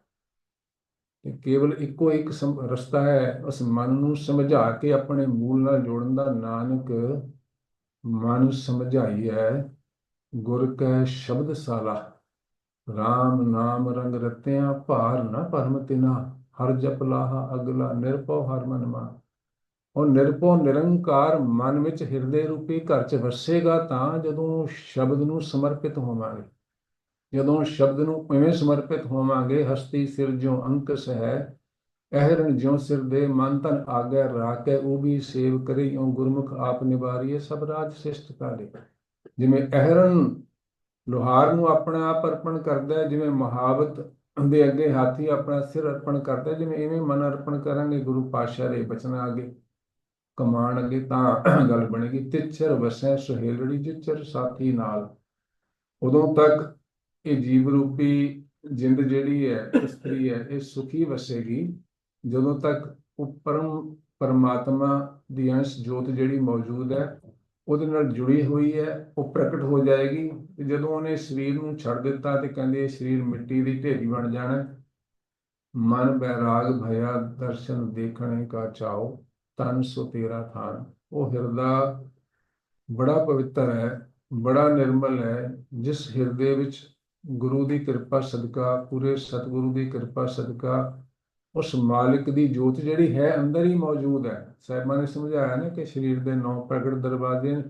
ਕੇਵਲ ਇੱਕੋ ਇੱਕ ਰਸਤਾ ਹੈ, ਉਸ ਮਨ ਨੂੰ ਸਮਝਾ ਕੇ ਆਪਣੇ ਮੂਲ ਨਾਲ ਜੋੜਨ ਦਾ। ਨਾਨਕ ਮਨ ਸਮਝਾਈ ਹੈ ਗੁਰ ਕੈ ਸ਼ਬਦ ਸਾਲਾ, ਰਾਮ ਨਾਮ ਰੰਗ ਰਤਿਆ, ਭਾਰ ਨਾ ਭਰਮ ਤਿਨਾ, ਹਰ ਜਪ ਲਾਹਾ ਅਗਲਾ, ਨਿਰਭਉ ਹਰ ਮਨ ਮਾਨ। ਉਹ ਨਿਰਭਉ ਨਿਰੰਕਾਰ ਮਨ ਵਿੱਚ ਹਿਰਦੇ ਰੂਪੀ ਘਰ 'ਚ ਵਸੇਗਾ ਤਾਂ ਜਦੋਂ ਸ਼ਬਦ ਨੂੰ ਸਮਰਪਿਤ ਹੋਵਾਂਗੇ। ਜਦੋਂ ਸ਼ਬਦ ਨੂੰ ਇਵੇਂ ਸਮਰਪਿਤ ਹੋਵਾਂਗੇ, ਹਸਤੀ ਸਿਰ ਜਿਉ ਅੰਕਸ ਹੈ, ਅਹਰਨ ਜਿਉ ਸਿਰ ਦੇ, ਮਨ ਤਨ ਆਗੈ ਰਾਖੈ, ਉਹ ਵੀ ਸੇਵ ਕਰੇ, ਇਉ ਗੁਰਮੁਖ ਆਪ ਨਿਵਾਰੀਏ, ਸਭ ਰਾਜ ਸਿਸ਼ਟ ਕਾਲੇ। ਜਿਵੇਂ ਅਹਰਨ ਲੋਹਾਰ ਨੂੰ ਆਪਣਾ ਆਪ ਅਰਪਣ ਕਰਦਾ ਹੈ, ਜਿਵੇਂ ਮਹਾਵਤ ਦੇ ਅੱਗੇ ਹਾਥੀ ਆਪਣਾ ਸਿਰ ਅਰਪਣ ਕਰਦਾ, ਜਿਵੇਂ ਇਵੇਂ ਮਨ ਅਰਪਣ ਕਰਾਂਗੇ ਗੁਰੂ ਪਾਤਸ਼ਾਹ ਦੇ ਬਚਨਾਂ ਅੱਗੇ, ਕਮਾਣ ਅੱਗੇ, ਤਾਂ ਗੱਲ ਬਣੇਗੀ। ਤਿੱਛਰ ਵਸੈ ਸੁਹੇਲੜੀ, ਜਿੱਛਰ ਸਾਥੀ ਨਾਲ। ਉਦੋਂ ਤੱਕ ਇਹ ਜੀਵ ਰੂਪੀ ਜਿੰਦ ਜਿਹੜੀ ਹੈ, ਇਸਤਰੀ ਹੈ, ਇਹ ਸੁਖੀ ਵਸੇਗੀ ਜਦੋਂ ਤੱਕ ਉਹ ਪਰਮਾਤਮਾ ਦੀ ਅੰਸ਼ ਜੋਤ ਜਿਹੜੀ ਮੌਜੂਦ ਹੈ ਉਹਦੇ ਨਾਲ ਜੁੜੀ ਹੋਈ ਹੈ, ਉਹ ਪ੍ਰਗਟ ਹੋ ਜਾਏਗੀ। ਤੇ ਜਦੋਂ ਉਹਨੇ ਸਰੀਰ ਨੂੰ ਛੱਡ ਦਿੱਤਾ ਤੇ ਕਹਿੰਦੇ ਇਹ ਸਰੀਰ ਮਿੱਟੀ ਦੀ ਢੇਰੀ ਬਣ ਜਾਣਾ। ਮਨ ਬੈਰਾਗ ਭਇਆ ਦਰਸ਼ਨ ਦੇਖਣੇ ਕਾ ਚਾਓ, ਤਨ ਸੋ ਤੇਰਾ ਥਾਨ। ਉਹ ਹਿਰਦਾ ਬੜਾ ਪਵਿੱਤਰ ਹੈ, ਬੜਾ ਨਿਰਮਲ ਹੈ, ਜਿਸ ਹਿਰਦੇ ਵਿੱਚ ਗੁਰੂ ਦੀ ਕਿਰਪਾ ਸਦਕਾ, ਪੂਰੇ ਸਤਿਗੁਰੂ ਦੀ ਕਿਰਪਾ ਸਦਕਾ, ਉਸ ਮਾਲਿਕ ਦੀ ਜੋਤ ਜਿਹੜੀ ਹੈ ਅੰਦਰ ਹੀ ਮੌਜੂਦ ਹੈ। ਸਾਹਿਬਾਂ ਨੇ ਸਮਝਾਇਆ ਨਾ ਕਿ ਸਰੀਰ ਦੇ 9 ਪ੍ਰਗਟ ਦਰਵਾਜ਼ੇ,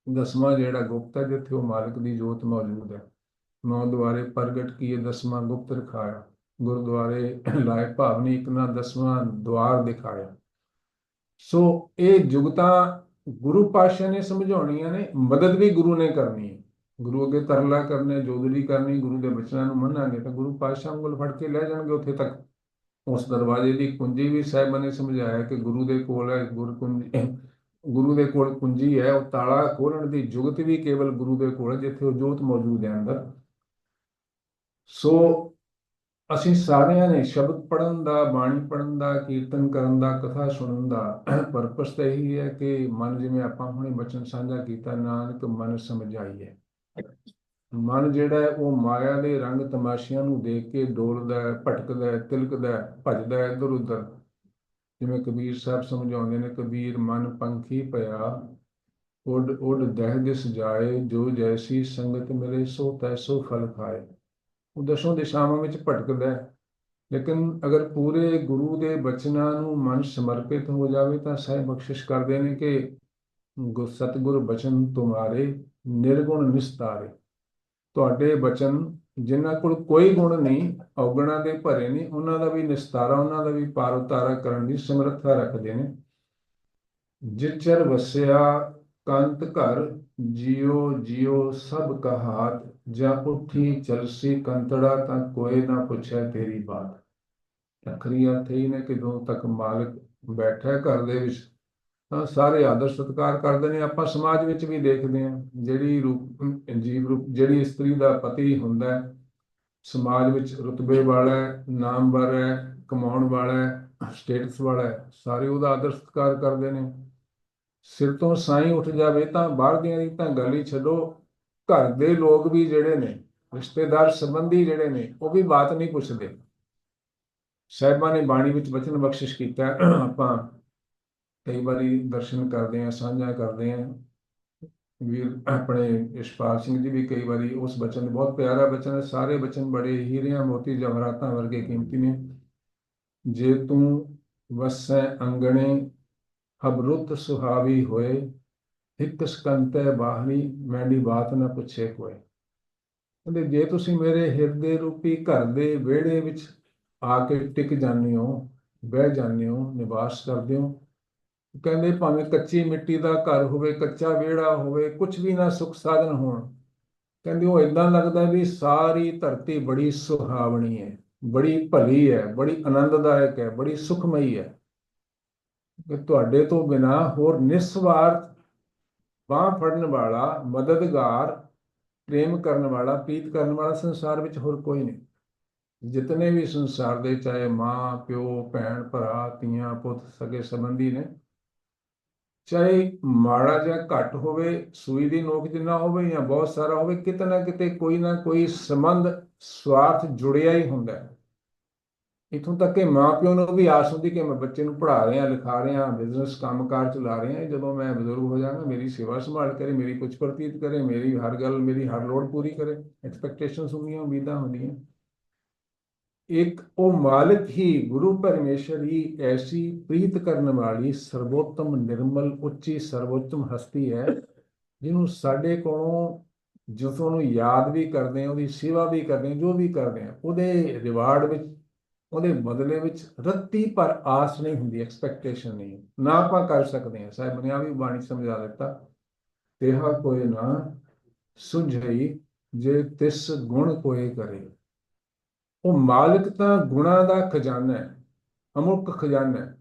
10ਵਾਂ ਜਿਹੜਾ ਗੁਪਤ ਹੈ, ਜਿੱਥੇ ਉਹ ਮਾਲਿਕ ਦੀ ਜੋਤ ਮੌਜੂਦ ਹੈ। 9 ਦੁਆਰੇ ਪ੍ਰਗਟ ਕੀਏ, 10ਵਾਂ ਗੁਪਤ ਰਖਾਇਆ। ਗੁਰਦੁਆਰੇ ਲਾਏ ਭਾਵਨੀ, ਇੱਕ ਨਾ 10ਵਾਂ ਦੁਆਰ ਦਿਖਾਇਆ। ਸੋ ਇਹ ਜੁਗਤਾਂ ਗੁਰੂ ਪਾਤਸ਼ਾਹ ਨੇ ਸਮਝਾਉਣੀਆਂ ਨੇ, ਮਦਦ ਵੀ ਗੁਰੂ ਨੇ ਕਰਨੀ ਹੈ। ਗੁਰੂ ਅੱਗੇ ਤਰਲਾ ਕਰਨਾ, ਜੋਦੜੀ ਕਰਨੀ, ਗੁਰੂ ਦੇ ਬਚਨਾਂ ਨੂੰ ਮੰਨਾਂਗੇ ਤਾਂ ਗੁਰੂ ਪਾਤਸ਼ਾਹ ਉਂਗਲ ਫੜ ਕੇ ਲੈ ਜਾਣਗੇ ਉੱਥੇ ਤੱਕ। ਉਸ ਦਰਵਾਜ਼ੇ ਦੀ ਕੁੰਜੀ ਵੀ ਸਾਹਿਬਾਂ ਨੇ ਸਮਝਾਇਆ ਕਿ ਗੁਰੂ ਦੇ ਕੋਲ ਹੈ, ਗੁਰੂ ਦੇ ਕੋਲ ਕੁੰਜੀ ਹੈ, ਉਹ ਤਾਲਾ ਖੋਲਣ ਦੀ ਜੁਗਤ ਵੀ ਕੇਵਲ ਗੁਰੂ ਦੇ ਕੋਲ ਹੈ, ਜਿੱਥੇ ਉਹ ਜੋਤ ਮੌਜੂਦ ਹੈ ਅੰਦਰ। ਸੋ ਅਸੀਂ ਸਾਰਿਆਂ ਨੇ ਸ਼ਬਦ ਪੜ੍ਹਨ ਦਾ, ਬਾਣੀ ਪੜ੍ਹਨ ਦਾ, ਕੀਰਤਨ ਕਰਨ ਦਾ, ਕਥਾ ਸੁਣਨ ਦਾ ਪਰਪਸ ਤਾਂ ਇਹੀ ਹੈ ਕਿ ਮਨ, ਜਿਵੇਂ ਆਪਾਂ ਹੁਣੇ ਬਚਨ ਸਾਂਝਾ ਕੀਤਾ, ਨਾਨਕ ਮਨ ਸਮਝਾਈਏ। ਮਨ ਜਿਹੜਾ ਹੈ ਉਹ ਮਾਇਆ ਦੇ ਰੰਗ ਤਮਾਸ਼ਿਆਂ ਨੂੰ ਦੇਖ ਕੇ ਡੋਲਦਾ ਹੈ, ਭਟਕਦਾ ਹੈ, ਤਿਲਕਦਾ ਹੈ, ਭੱਜਦਾ ਹੈ ਇੱਧਰ ਉੱਧਰ। ਜਿਵੇਂ ਕਬੀਰ ਸਾਹਿਬ ਸਮਝਾਉਂਦੇ ਨੇ, ਕਬੀਰ ਮਨ ਪੰਖੀ ਪਿਆ, ਉੱਡ ਉੱਡ ਦਹਿ ਦਿਸ ਜਾਏ, ਜੋ ਜੈਸੀ ਸੰਗਤ ਮਿਲੇ ਸੋ ਤੈਸੋ ਫਲ ਖਾਏ। ਉਹ ਦਸੋਂ ਦਿਸ਼ਾਵਾਂ ਵਿੱਚ ਭਟਕਦਾ ਹੈ, ਲੇਕਿਨ ਅਗਰ ਪੂਰੇ ਗੁਰੂ ਦੇ ਬਚਨਾਂ ਨੂੰ ਮਨ ਸਮਰਪਿਤ ਹੋ ਜਾਵੇ ਤਾਂ ਸਾਹਿਬ ਬਖਸ਼ਿਸ਼ ਕਰਦੇ ਨੇ ਕਿ ਸਤਿਗੁਰ ਬਚਨ ਤੁਮਾਰੇ, ਨਿਰਗੁਣ ਨਿਸਤਾਰੇ। ਤੁਹਾਡੇ ਬਚਨ ਜਿਨ੍ਹਾਂ ਕੋਲ ਕੋਈ ਗੁਣ ਨਹੀਂ, ਔਗਣਾਂ ਦੇ ਭਰੇ ਨਹੀਂ, ਉਹਨਾਂ ਦਾ ਵੀ ਨਿਸਤਾਰਾ, ਉਹਨਾਂ ਦਾ ਵੀ ਪਾਰ ਉਤਾਰਾ ਕਰਨ ਦੀ ਸਮਰੱਥਾ ਰੱਖਦੇ ਨੇ। ਜਿਚਰ ਵਸਿਆ ਕੰਤ ਘਰ, ਜਿਉ ਜਿਉ ਸਭ ਕਹਾਤ, ਜਾਂ ਉੱਠੀ ਚਲਸੀ ਕੰਤੜਾ, ਤਾਂ ਕੋਈ ਨਾ ਪੁੱਛੇ ਤੇਰੀ ਬਾਤ। ਅੱਖਰੀ ਅਰਥ ਹੀ ਨੇ ਕਿ ਜਦੋਂ ਤੱਕ ਮਾਲਕ ਬੈਠਾ ਘਰ ਦੇ ਵਿੱਚ ਤਾਂ ਸਾਰੇ ਆਦਰ ਸਤਿਕਾਰ ਕਰਦੇ ਨੇ। ਆਪਾਂ ਸਮਾਜ ਵਿੱਚ ਵੀ ਦੇਖਦੇ ਹਾਂ, ਜਿਹੜੀ ਇਸਤਰੀ ਦਾ ਪਤੀ ਹੁੰਦਾ ਸਮਾਜ ਵਿੱਚ ਰੁਤਬੇ ਵਾਲਾ ਹੈ, ਨਾਮਵਰ ਹੈ, ਕਮਾਉਣ ਵਾਲਾ ਹੈ, ਸਟੇਟਸ ਵਾਲਾ ਹੈ, ਸਾਰੇ ਉਹਦਾ ਆਦਰ ਸਤਿਕਾਰ ਕਰਦੇ ਨੇ। ਸਿਰ ਤੋਂ ਸਾਈਂ ਉੱਠ ਜਾਵੇ ਤਾਂ ਬਾਹਰ ਦੀਆਂ ਦੀ ਤਾਂ ਗੱਲ ਹੀ ਛੱਡੋ, ਘਰ ਦੇ ਲੋਕ ਵੀ ਜਿਹੜੇ ਨੇ, ਰਿਸ਼ਤੇਦਾਰ ਸੰਬੰਧੀ ਜਿਹੜੇ ਨੇ, ਉਹ ਵੀ ਬਾਤ ਨਹੀਂ ਪੁੱਛਦੇ। ਸਾਹਿਬਾਂ ਨੇ ਬਾਣੀ ਵਿੱਚ ਬਚਨ ਬਖਸ਼ਿਸ਼ ਕੀਤਾ, ਆਪਾਂ ਕਈ ਵਾਰੀ ਦਰਸ਼ਨ ਕਰਦੇ ਹਾਂ, ਸਾਂਝਾ ਕਰਦੇ ਹਾਂ। ਵੀਰ ਆਪਣੇ ਯਸ਼ਪਾਲ ਸਿੰਘ ਜੀ ਵੀ ਕਈ ਵਾਰੀ ਉਸ ਬਚਨ, ਬਹੁਤ ਪਿਆਰਾ ਬਚਨ ਹੈ, ਸਾਰੇ ਬਚਨ ਬੜੇ ਹੀਰਿਆਂ ਮੋਤੀ ਜਵਾਹਰਾਤਾਂ ਵਰਗੇ ਕੀਮਤੀ ਨੇ। ਜੇ ਤੂੰ ਵਸੈ ਅੰਗਣੇ ਹਬ ਰੁੱਤ ਸੁਹਾਵੀ ਹੋਏ, ਇੱਕ ਸਕੰਤੈ ਬਾਹਰੀ ਮੈਂਡੀ ਬਾਤ ਨਾ ਪੁੱਛੇ ਕੋਏ। ਕਹਿੰਦੇ ਜੇ ਤੁਸੀਂ ਮੇਰੇ ਹਿਰਦੇ ਰੂਪੀ ਘਰ ਦੇ ਵਿਹੜੇ ਵਿੱਚ ਆ ਕੇ ਟਿਕ ਜਾਂਦੇ ਹੋ, ਬਹਿ ਜਾਂਦੇ ਹੋ, ਨਿਵਾਸ ਕਰਦੇ ਹੋ, ਕਹਿੰਦੇ ਭਾਵੇਂ ਕੱਚੀ ਮਿੱਟੀ ਦਾ ਘਰ ਹੋਵੇ, ਕੱਚਾ ਵਿਹੜਾ ਹੋਵੇ, ਕੁਝ ਵੀ ਨਾ ਸੁੱਖ ਸਾਧਨ ਹੋਣ, ਕਹਿੰਦੇ ਉਹ ਏਦਾਂ ਲੱਗਦਾ ਵੀ ਸਾਰੀ ਧਰਤੀ ਬੜੀ ਸੁਹਾਵਣੀ ਹੈ, ਬੜੀ ਭਲੀ ਹੈ, ਬੜੀ ਆਨੰਦਦਾਇਕ ਹੈ, ਬੜੀ ਸੁਖਮਈ ਹੈ, ਕਿ ਤੁਹਾਡੇ ਤੋਂ ਬਿਨਾਂ ਹੋਰ ਨਿਸਵਾਰਥ ਬਾਂਹ ਫੜਨ ਵਾਲਾ, ਮਦਦਗਾਰ, ਪ੍ਰੇਮ ਕਰਨ ਵਾਲਾ, ਪ੍ਰੀਤ ਕਰਨ ਵਾਲਾ ਸੰਸਾਰ ਵਿੱਚ ਹੋਰ ਕੋਈ ਨਹੀਂ। ਜਿਤਨੇ ਵੀ ਸੰਸਾਰ ਦੇ, ਚਾਹੇ ਮਾਂ ਪਿਓ, ਭੈਣ ਭਰਾ, ਧੀਆਂ ਪੁੱਤ, ਸਗੇ ਸੰਬੰਧੀ ਨੇ, ਚਾਹੇ ਮਾੜਾ ਜਿਹਾ ਘੱਟ ਹੋਵੇ, ਸੂਈ ਦੀ ਨੋਕ ਜਿੰਨਾ ਹੋਵੇ ਜਾਂ ਬਹੁਤ ਸਾਰਾ ਹੋਵੇ, ਕਿਤੇ ਨਾ ਕੋਈ ਸੰਬੰਧ ਸਵਾਰਥ ਜੁੜਿਆ ਹੀ ਹੁੰਦਾ ਹੈ। ਇੱਥੋਂ ਤੱਕ ਕਿ ਮਾਂ ਪਿਓ ਨੂੰ ਵੀ ਆਸ ਹੁੰਦੀ ਕਿ ਮੈਂ ਬੱਚੇ ਨੂੰ ਪੜ੍ਹਾ ਰਿਹਾ, ਲਿਖਾ ਰਿਹਾ, ਬਿਜ਼ਨਸ ਕੰਮਕਾਰ ਚਲਾ ਰਿਹਾ, ਜਦੋਂ ਮੈਂ ਬਜ਼ੁਰਗ ਹੋ ਜਾਵਾਂਗਾ ਮੇਰੀ ਸੇਵਾ ਸੰਭਾਲ ਕਰੇ, ਮੇਰੀ ਕੁਝ ਪ੍ਰਤੀਤ ਕਰੇ, ਮੇਰੀ ਹਰ ਗੱਲ, ਮੇਰੀ ਹਰ ਲੋੜ ਪੂਰੀ ਕਰੇ। ਐਕਸਪੈਕਟੇਸ਼ਨਸ ਹੁੰਦੀਆਂ, ਉਮੀਦਾਂ ਹੁੰਦੀਆਂ। ਇੱਕ ਉਹ ਮਾਲਿਕ ਹੀ, ਗੁਰੂ ਪਰਮੇਸ਼ਰ ਹੀ ਐਸੀ ਪ੍ਰੀਤ ਕਰਨ ਵਾਲੀ ਸਰਵੋਤਮ, ਨਿਰਮਲ, ਉੱਚੀ, ਸਰਵੋਤਮ ਹਸਤੀ ਹੈ, ਜਿਹਨੂੰ ਸਾਡੇ ਕੋਲੋਂ, ਜਿਸ ਨੂੰ ਯਾਦ ਵੀ ਕਰਦੇ ਹਾਂ, ਉਹਦੀ ਸੇਵਾ ਵੀ ਕਰਦੇ ਹਾਂ, ਜੋ ਵੀ ਕਰਦੇ ਹਾਂ, ਉਹਦੇ ਰਿਵਾਰਡ ਵਿੱਚ, ਉਹਦੇ ਬਦਲੇ ਵਿੱਚ ਰੱਤੀ ਪਰ ਆਸ ਨਹੀਂ ਹੁੰਦੀ, ਐਕਸਪੈਕਟੇਸ਼ਨ ਨਹੀਂ, ਨਾ ਆਪਾਂ ਕਰ ਸਕਦੇ ਹਾਂ। ਸਾਹਿਬ ਨੇ ਆ ਵੀ ਬਾਣੀ ਸਮਝਾ ਦਿੱਤਾ, ਤੇਹਾ ਕੋਇ ਨਾ ਸੁਝਈ ਜੇ ਤਿਸ ਗੁਣ ਕੋਇ ਕਰੇ। ਉਹ ਮਾਲਿਕ ਤਾਂ ਗੁਣਾਂ ਦਾ ਖਜ਼ਾਨਾ ਹੈ, ਅਮੁੱਕ ਖਜ਼ਾਨਾ ਹੈ,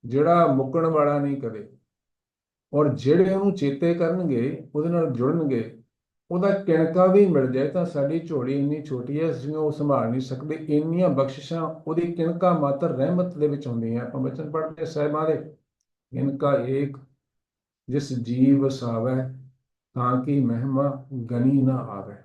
ਜਿਹੜਾ ਮੁੱਕਣ ਵਾਲਾ ਨਹੀਂ ਕਦੇ। ਔਰ ਜਿਹੜੇ ਉਹਨੂੰ ਚੇਤੇ ਕਰਨਗੇ, ਉਹਦੇ ਨਾਲ ਜੁੜਨਗੇ, ਉਹਦਾ ਕਿਣਕਾ ਵੀ ਮਿਲ ਜਾਏ ਤਾਂ ਸਾਡੀ ਝੋਲੀ ਇੰਨੀ ਛੋਟੀ ਹੈ, ਅਸੀਂ ਉਹ ਸੰਭਾਲ ਨਹੀਂ ਸਕਦੇ। ਇੰਨੀਆਂ ਬਖਸ਼ਿਸ਼ਾਂ ਉਹਦੀ ਕਿਣਕਾ ਮਾਤਰ ਰਹਿਮਤ ਦੇ ਵਿੱਚ ਹੁੰਦੀਆਂ। ਆਪਾਂ ਬਚਨ ਪੜ੍ਹਦੇ ਸਾਹਿਬਾਂ ਦੇ, ਕਿਣਕਾ ਏਕ ਜਿਸ ਜੀਵ ਵਸਾਵੈ, ਤਾਂ ਕਿ ਮਹਿਮਾ ਗਣੀ ਨਾ ਆਵੇ।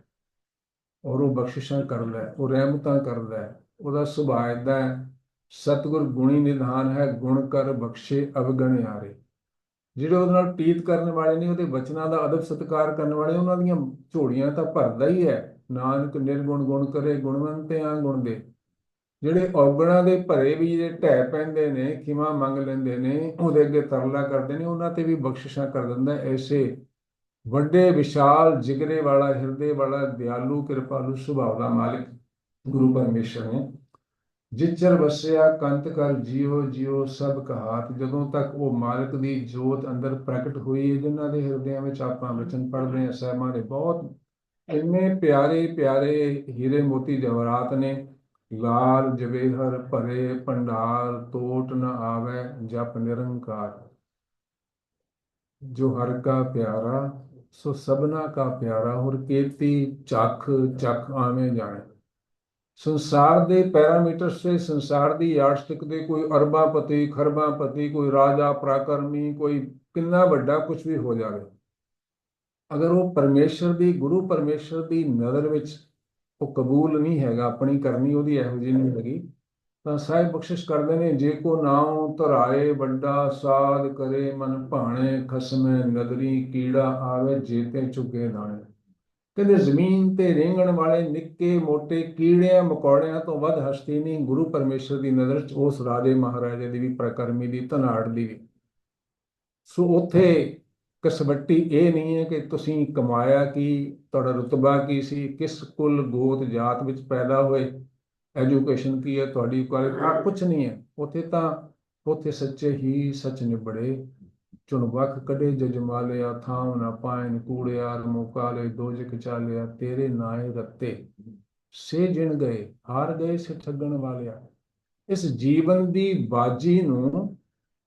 ਔਰ ਉਹ ਬਖਸ਼ਿਸ਼ਾਂ ਕਰਦਾ ਹੈ, ਉਹ ਰਹਿਮਤਾਂ ਕਰਦਾ ਹੈ, ਉਹਦਾ ਸੁਭਾਅ ਏਦਾਂ ਹੈ। ਸਤਿਗੁਰ ਗੁਣੀ ਨਿਧਾਨ ਹੈ, ਗੁਣ ਕਰ ਬਖਸ਼ੇ ਅਵਗਣਿਆਰੇ। ਜਿਹੜੇ ਉਹਦੇ ਨਾਲ ਪ੍ਰੀਤ ਕਰਨ ਵਾਲੇ ਨੇ, ਉਹਦੇ ਬਚਨਾਂ ਦਾ ਅਦਬ ਸਤਿਕਾਰ ਕਰਨ ਵਾਲੇ, ਉਹਨਾਂ ਦੀਆਂ ਝੋਲੀਆਂ ਤਾਂ ਭਰਦਾ ਹੀ ਹੈ। ਨਾਨਕ ਨਿਰਗੁਣ ਗੁਣ ਕਰੇ, ਗੁਣਵੰਤਿਆਂ ਗੁਣ ਦੇ। ਜਿਹੜੇ ਔਗਣਾਂ ਦੇ ਭਰੇ ਵੀ ਜਿਹੜੇ ਢਹਿ ਪੈਂਦੇ ਨੇ, ਖਿਮਾ ਮੰਗ ਲੈਂਦੇ ਨੇ, ਉਹਦੇ ਅੱਗੇ ਤਰਲਾ ਕਰਦੇ ਨੇ, ਉਹਨਾਂ ਤੇ ਵੀ ਬਖਸ਼ਿਸ਼ਾਂ ਕਰ ਦਿੰਦਾ। ਐਸੇ ਵੱਡੇ ਵਿਸ਼ਾਲ ਜਿਗਰੇ ਵਾਲਾ, ਹਿਰਦੇ ਵਾਲਾ, ਦਿਆਲੂ, ਕਿਰਪਾਲੂ ਸੁਭਾਅ ਦਾ ਮਾਲਿਕ ਗੁਰੂ ਪਰਮੇਸ਼ਰ ਨੇ। ਜਿਚਰ ਵਸਿਆ ਕੰਤ ਕਰ ਜਿਉ ਜਿਉ ਸਭ ਕਹਾਤ। ਜਦੋਂ ਤੱਕ ਉਹ ਮਾਲਕ ਦੀ ਜੋਤ ਅੰਦਰ ਪ੍ਰਗਟ ਹੋਈ ਹੈ, ਜਿਨ੍ਹਾਂ ਦੇ ਹਿਰਦਿਆਂ ਵਿੱਚ ਆਪਾਂ ਵਚਨ ਪੜ੍ਹਦੇ ਹਾਂ, ਸਾਹਿਬਾਂ ਦੇ ਬਹੁਤ ਇੰਨੇ ਪਿਆਰੇ ਪਿਆਰੇ ਹੀਰੇ ਮੋਤੀ ਜਵਾਹਰਾਤ ਨੇ। ਲਾਲ ਜਵੇਹਰ ਭਰੇ ਭੰਡਾਰ, ਤੋਟ ਨ ਆਵੈ ਜਪ ਨਿਰੰਕਾਰ। ਜੋ ਹਰ ਕਾ ਪਿਆਰਾ ਸੋ ਸਭਨਾ ਕਾ ਪਿਆਰਾ, ਹੋਰ ਕੀਤੀ ਚੱਖ ਚੱਖ ਆਵੇਂ ਜਾਣੇ। ਸੰਸਾਰ ਦੇ ਪੈਰਾਮੀਟਰ ਸੇ, ਸੰਸਾਰ ਦੀ ਯਾਰਡਸਟਿਕ ਦੇ, ਕੋਈ ਅਰਬਾਪਤੀ, ਖਰਬਾਪਤੀ, ਕੋਈ ਰਾਜਾ ਪਰਾਕਰਮੀ, ਕੋਈ ਕਿੰਨਾ ਵੱਡਾ ਕੁਝ ਵੀ ਹੋ ਜਾਵੇ, ਅਗਰ ਉਹ ਪਰਮੇਸ਼ਰ ਦੀ, ਗੁਰੂ ਪਰਮੇਸ਼ਰ ਦੀ ਨਜ਼ਰ ਵਿੱਚ ਉਹ ਕਬੂਲ ਨਹੀਂ ਹੈਗਾ, ਆਪਣੀ ਕਰਨੀ ਉਹਦੀ ਇਹੋ ਜਿਹੀ ਨਹੀਂ ਹੈਗੀ, ਤਾਂ ਸਾਹਿਬ ਬਖਸ਼ਿਸ਼ ਕਰਦੇ ਨੇ, ਜੇ ਕੋ ਨਾਉ ਧਰਾਏ ਵੱਡਾ, ਸਾਧ ਕਰੇ ਮਨ ਭਾਣੇ, ਖਸਮੈ ਨਦਰੀ ਕੀੜਾ ਆਵੇ, ਜੇਤੇ ਚੁਗੇ ਦਾਣੇ। ਕਹਿੰਦੇ ਜ਼ਮੀਨ ਤੇ ਰੇਂਗਣ ਵਾਲੇ ਨਿੱਕੇ ਮੋਟੇ ਕੀੜਿਆਂ ਮਕੌੜਿਆਂ ਤੋਂ ਵੱਧ ਹਸਤੀ ਨਹੀਂ ਗੁਰੂ ਪਰਮੇਸ਼ਰ ਦੀ ਨਜ਼ਰ 'ਚ, ਉਸ ਰਾਜੇ ਮਹਾਰਾਜੇ ਦੀ ਵੀ, ਪ੍ਰਕਰਮੀ ਦੀ, ਧਨਾੜ ਦੀ ਵੀ। ਸੋ ਉੱਥੇ ਕਸਵੱਟੀ ਇਹ ਨਹੀਂ ਹੈ ਕਿ ਤੁਸੀਂ ਕਮਾਇਆ ਕੀ, ਤੁਹਾਡਾ ਰੁਤਬਾ ਕੀ ਸੀ, ਕਿਸ ਕੁਲ ਗੋਤ ਜਾਤ ਵਿੱਚ ਪੈਦਾ ਹੋਏ, ਐਜੂਕੇਸ਼ਨ ਕੀ ਹੈ ਤੁਹਾਡੀ, ਕੁਛ ਨਹੀਂ ਹੈ ਉੱਥੇ। ਤਾਂ ਉੱਥੇ ਸੱਚੇ ਹੀ ਸੱਚ ਨਿਬੜੇ, ਚੁਣ ਵਖ ਕੱਢੇ ਜਜਮਾਲਿਆ, ਥਾਮ ਨਾ ਪਾਇਨ ਕੂੜਿਆਰ, ਮੁਕਾਲੇ ਦੋਜਕ ਚਾਲਿਆ, ਤੇਰੇ ਨਾਏ ਰੱਤੇ ਸੇ ਜਿਣ ਗਏ, ਹਾਰ ਗਏ ਸੇ ਠੱਗਣ ਵਾਲਿਆ। ਇਸ ਜੀਵਨ ਦੀ ਬਾਜੀ ਨੂੰ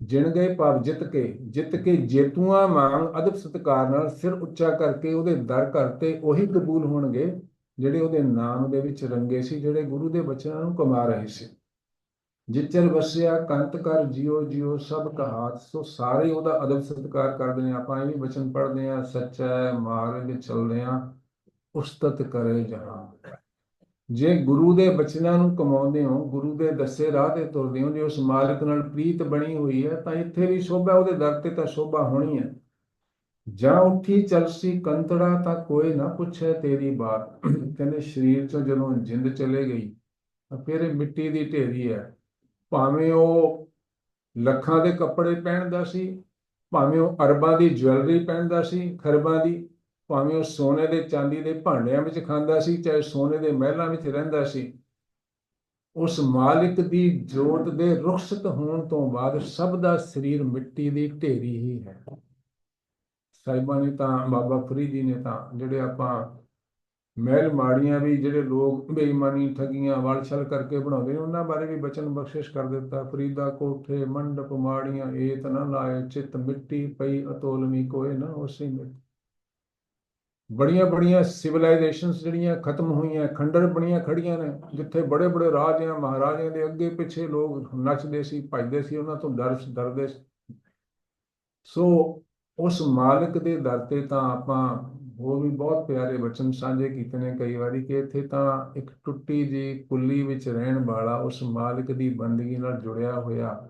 ਜਿਣ ਗਏ ਭਾਵ ਜਿੱਤ ਕੇ ਜੇਤੂਆਂ ਵਾਂਗ ਅਦਬ ਸਤਿਕਾਰ ਨਾਲ ਸਿਰ ਉੱਚਾ ਕਰਕੇ ਉਹਦੇ ਦਰ ਕਰਤੇ, ਉਹੀ ਕਬੂਲ ਹੋਣਗੇ ਜਿਹੜੇ ਉਹਦੇ ਨਾਮ ਦੇ ਵਿੱਚ ਰੰਗੇ ਸੀ, ਜਿਹੜੇ ਗੁਰੂ ਦੇ ਬਚਨਾਂ ਨੂੰ ਕਮਾ ਰਹੇ ਸੀ। ਜਿਚਰ ਵਸਿਆ ਕੰਤ ਕਰ ਜਿਉ ਜਿਉ ਸਭ ਕਹਾਤ। ਸੋ ਸਾਰੇ ਉਹਦਾ ਅਦਬ ਸਤਿਕਾਰ ਕਰਦੇ ਨੇ। ਆਪਾਂ ਇਹ ਵੀ ਬਚਨ ਪੜ੍ਹਦੇ ਹਾਂ, ਸੱਚਾ ਮਾਰਗ ਚੱਲਦੇ ਹਾਂ ਉਸਤਤ ਕਰੇ ਜਹਾਂ। ਜੇ ਗੁਰੂ ਦੇ ਬਚਨਾਂ ਨੂੰ ਕਮਾਉਂਦੇ ਹੋ, ਗੁਰੂ ਦੇ ਦੱਸੇ ਰਾਹ ਤੇ ਤੁਰਦੇ ਹੋ, ਜੇ ਉਸ ਮਾਲਕ ਨਾਲ ਪ੍ਰੀਤ ਬਣੀ ਹੋਈ ਹੈ, ਤਾਂ ਇੱਥੇ ਵੀ ਸ਼ੋਭਾ, ਉਹਦੇ ਦਰ ਤੇ ਤਾਂ ਸ਼ੋਭਾ ਹੋਣੀ ਹੈ। ਜਾਂ ਉੱਠੀ ਚਲਸੀ ਕੰਤੜਾ ਤਾਂ ਕੋਈ ਨਾ ਪੁੱਛੇ ਤੇਰੀ ਬਾਤ। ਕਹਿੰਦੇ ਸਰੀਰ ਚੋਂ ਜਦੋਂ ਜਿੰਦ ਚਲੇ ਗਈ ਤਾਂ ਫਿਰ ਇਹ ਮਿੱਟੀ ਦੀ ਢੇਰੀ ਹੈ। ਭਾਵੇਂ ਉਹ ਲੱਖਾਂ ਦੇ ਕੱਪੜੇ ਪਹਿਨਦਾ ਸੀ, ਭਾਵੇਂ ਉਹ ਅਰਬਾਂ ਦੀ ਜਵੈਲਰੀ ਪਹਿਨਦਾ ਸੀ, ਖਰਬਾਂ ਦੀ, ਭਾਵੇਂ ਉਹ ਸੋਨੇ ਦੇ ਚਾਂਦੀ ਦੇ ਭਾਂਡਿਆਂ ਵਿੱਚ ਖਾਂਦਾ ਸੀ, ਚਾਹੇ ਸੋਨੇ ਦੇ ਮਹਿਲਾਂ ਵਿੱਚ ਰਹਿੰਦਾ ਸੀ, ਉਸ ਮਾਲਿਕ ਦੀ ਜੋਤ ਦੇ ਰੁਖਸਤ ਹੋਣ ਤੋਂ ਬਾਅਦ ਸਭ ਦਾ ਸਰੀਰ ਮਿੱਟੀ ਦੀ ਢੇਰੀ ਹੀ ਹੈ। ਸਾਹਿਬਾਂ ਨੇ ਤਾਂ, ਬਾਬਾ ਫਰੀਦ ਜੀ ਨੇ ਤਾਂ, ਜਿਹੜੇ ਆਪਾਂ ਮਹਿਲ ਮਾੜੀਆਂ ਵੀ ਜਿਹੜੇ ਲੋਕ ਬੇਈਮਾਨੀ ਠੱਗੀਆਂ ਵਲਛਲ ਕਰਕੇ ਬਣਾਉਂਦੇ ਨੇ, ਉਹਨਾਂ ਬਾਰੇ ਵੀ ਬਚਨ ਬਖਸ਼ਿਸ਼ ਕਰ ਦਿੱਤਾ। ਫਰੀਦਾ ਕੋਠੇ ਮੰਡਪ ਮਾੜੀਆਂ ਏਤ ਨਾ ਲਾਏ, ਚਿੱਤ ਮਿੱਟੀ ਪਈ ਅਤੋਲਮੀ ਕੋਏ ਨਾ ਹੋਸੀ ਮਿੱਟੀ। ਬੜੀਆਂ ਬੜੀਆਂ ਸਿਵਲਾਈਜੇਸ਼ਨਸ ਜਿਹੜੀਆਂ ਖਤਮ ਹੋਈਆਂ, ਖੰਡਰ ਬਣੀਆਂ ਖੜੀਆਂ ਨੇ, ਜਿੱਥੇ ਬੜੇ ਬੜੇ ਰਾਜਿਆਂ ਮਹਾਰਾਜਿਆਂ ਦੇ ਅੱਗੇ ਪਿੱਛੇ ਲੋਕ ਨੱਚਦੇ ਸੀ, ਭੱਜਦੇ ਸੀ, ਉਹਨਾਂ ਤੋਂ ਡਰਦੇ ਸੀ। ਸੋ ਉਸ ਮਾਲਕ ਦੇ ਦਰ ਤੇ ਤਾਂ ਆਪਾਂ ਹੋਰ ਵੀ ਬਹੁਤ ਪਿਆਰੇ ਬਚਨ ਸਾਂਝੇ ਕੀਤੇ ਨੇ ਕਈ ਵਾਰੀ, ਕਿ ਇੱਥੇ ਤਾਂ ਇੱਕ ਟੁੱਟੀ ਜਿਹੀ ਕੁੱਲੀ ਵਿੱਚ ਰਹਿਣ ਵਾਲਾ, ਉਸ ਮਾਲਕ ਦੀ ਬੰਦਗੀ ਨਾਲ ਜੁੜਿਆ ਹੋਇਆ,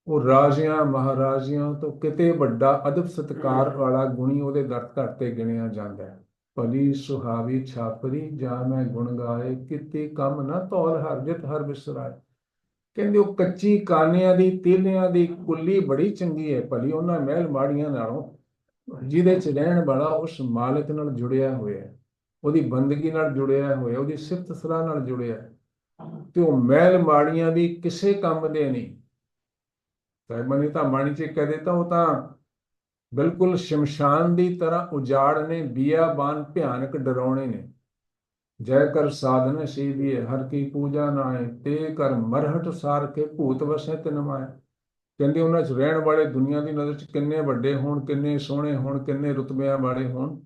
ਉਹ ਰਾਜਿਆਂ ਮਹਾਰਾਜਿਆਂ ਤੋਂ ਕਿਤੇ ਵੱਡਾ ਅਦਬ ਸਤਿਕਾਰ ਵਾਲਾ ਗੁਣੀ ਉਹਦੇ ਦਰ ਧਰ ਤੇ ਗਿਣਿਆ ਜਾਂਦਾ ਹੈ। ਭਲੀ ਸੁਹਾਵੀ ਛਾਪਰੀ ਜਾਂ ਮੈਂ ਗੁਣ ਗਾਏ, ਕਿਤੇ ਕੰਮ ਨਾ ਧੌਲ ਹਰ ਜਿਤ ਹਰ ਬਿਸਰਾਏ। ਕਹਿੰਦੇ ਉਹ ਕੱਚੀ ਕਾਨਿਆਂ ਦੀ ਤੀਲਿਆਂ ਦੀ ਕੁੱਲੀ ਬੜੀ ਚੰਗੀ ਹੈ, ਭਲੀ ਉਹਨਾਂ ਮਹਿਲ ਮਾੜੀਆਂ ਨਾਲੋਂ, ਜਿਹਦੇ ਚ ਰਹਿਣ ਵਾਲਾ ਉਸ ਮਾਲਕ ਨਾਲ ਜੁੜਿਆ ਹੋਇਆ, ਉਹਦੀ ਬੰਦਗੀ ਨਾਲ ਜੁੜਿਆ ਹੋਇਆ, ਉਹਦੀ ਸਿਫਤ ਸਲਾਹ ਨਾਲ ਜੁੜਿਆ, ਤੇ ਉਹ ਮਹਿਲ ਮਾੜੀਆਂ ਵੀ ਕਿਸੇ ਕੰਮ ਦੇ ਨਹੀਂ। ਸਾਹਿਬਾਂ ਨੇ ਤਾਂ ਬਾਣੀ ਚ ਕਹਿ ਦਿੱਤਾ, ਉਹ ਤਾਂ ਬਿਲਕੁਲ ਸ਼ਮਸ਼ਾਨ ਦੀ ਤਰ੍ਹਾਂ ਉਜਾੜ ਨੇ, ਬੀਆਬਾਨ ਭਿਆਨਕ ਡਰਾਉਣੇ ਨੇ। ਜੈ ਕਰ ਸਾਧਨ ਸੀਵੀਏ ਹਰ ਕੀ ਪੂਜਾ ਨਾਏ, ਤੇ ਕਰ ਮਰਹਟ ਸਾਰ ਕੇ ਭੂਤ ਵਸੈ ਤਿਨ ਮਾਏ। ਕਹਿੰਦੇ ਉਹਨਾਂ 'ਚ ਰਹਿਣ ਵਾਲੇ ਦੁਨੀਆ ਦੀ ਨਜ਼ਰ 'ਚ ਕਿੰਨੇ ਵੱਡੇ ਹੋਣ, ਕਿੰਨੇ ਸੋਹਣੇ ਹੋਣ, ਕਿੰਨੇ ਰੁਤਬਿਆਂ ਵਾਲੇ ਹੋਣ,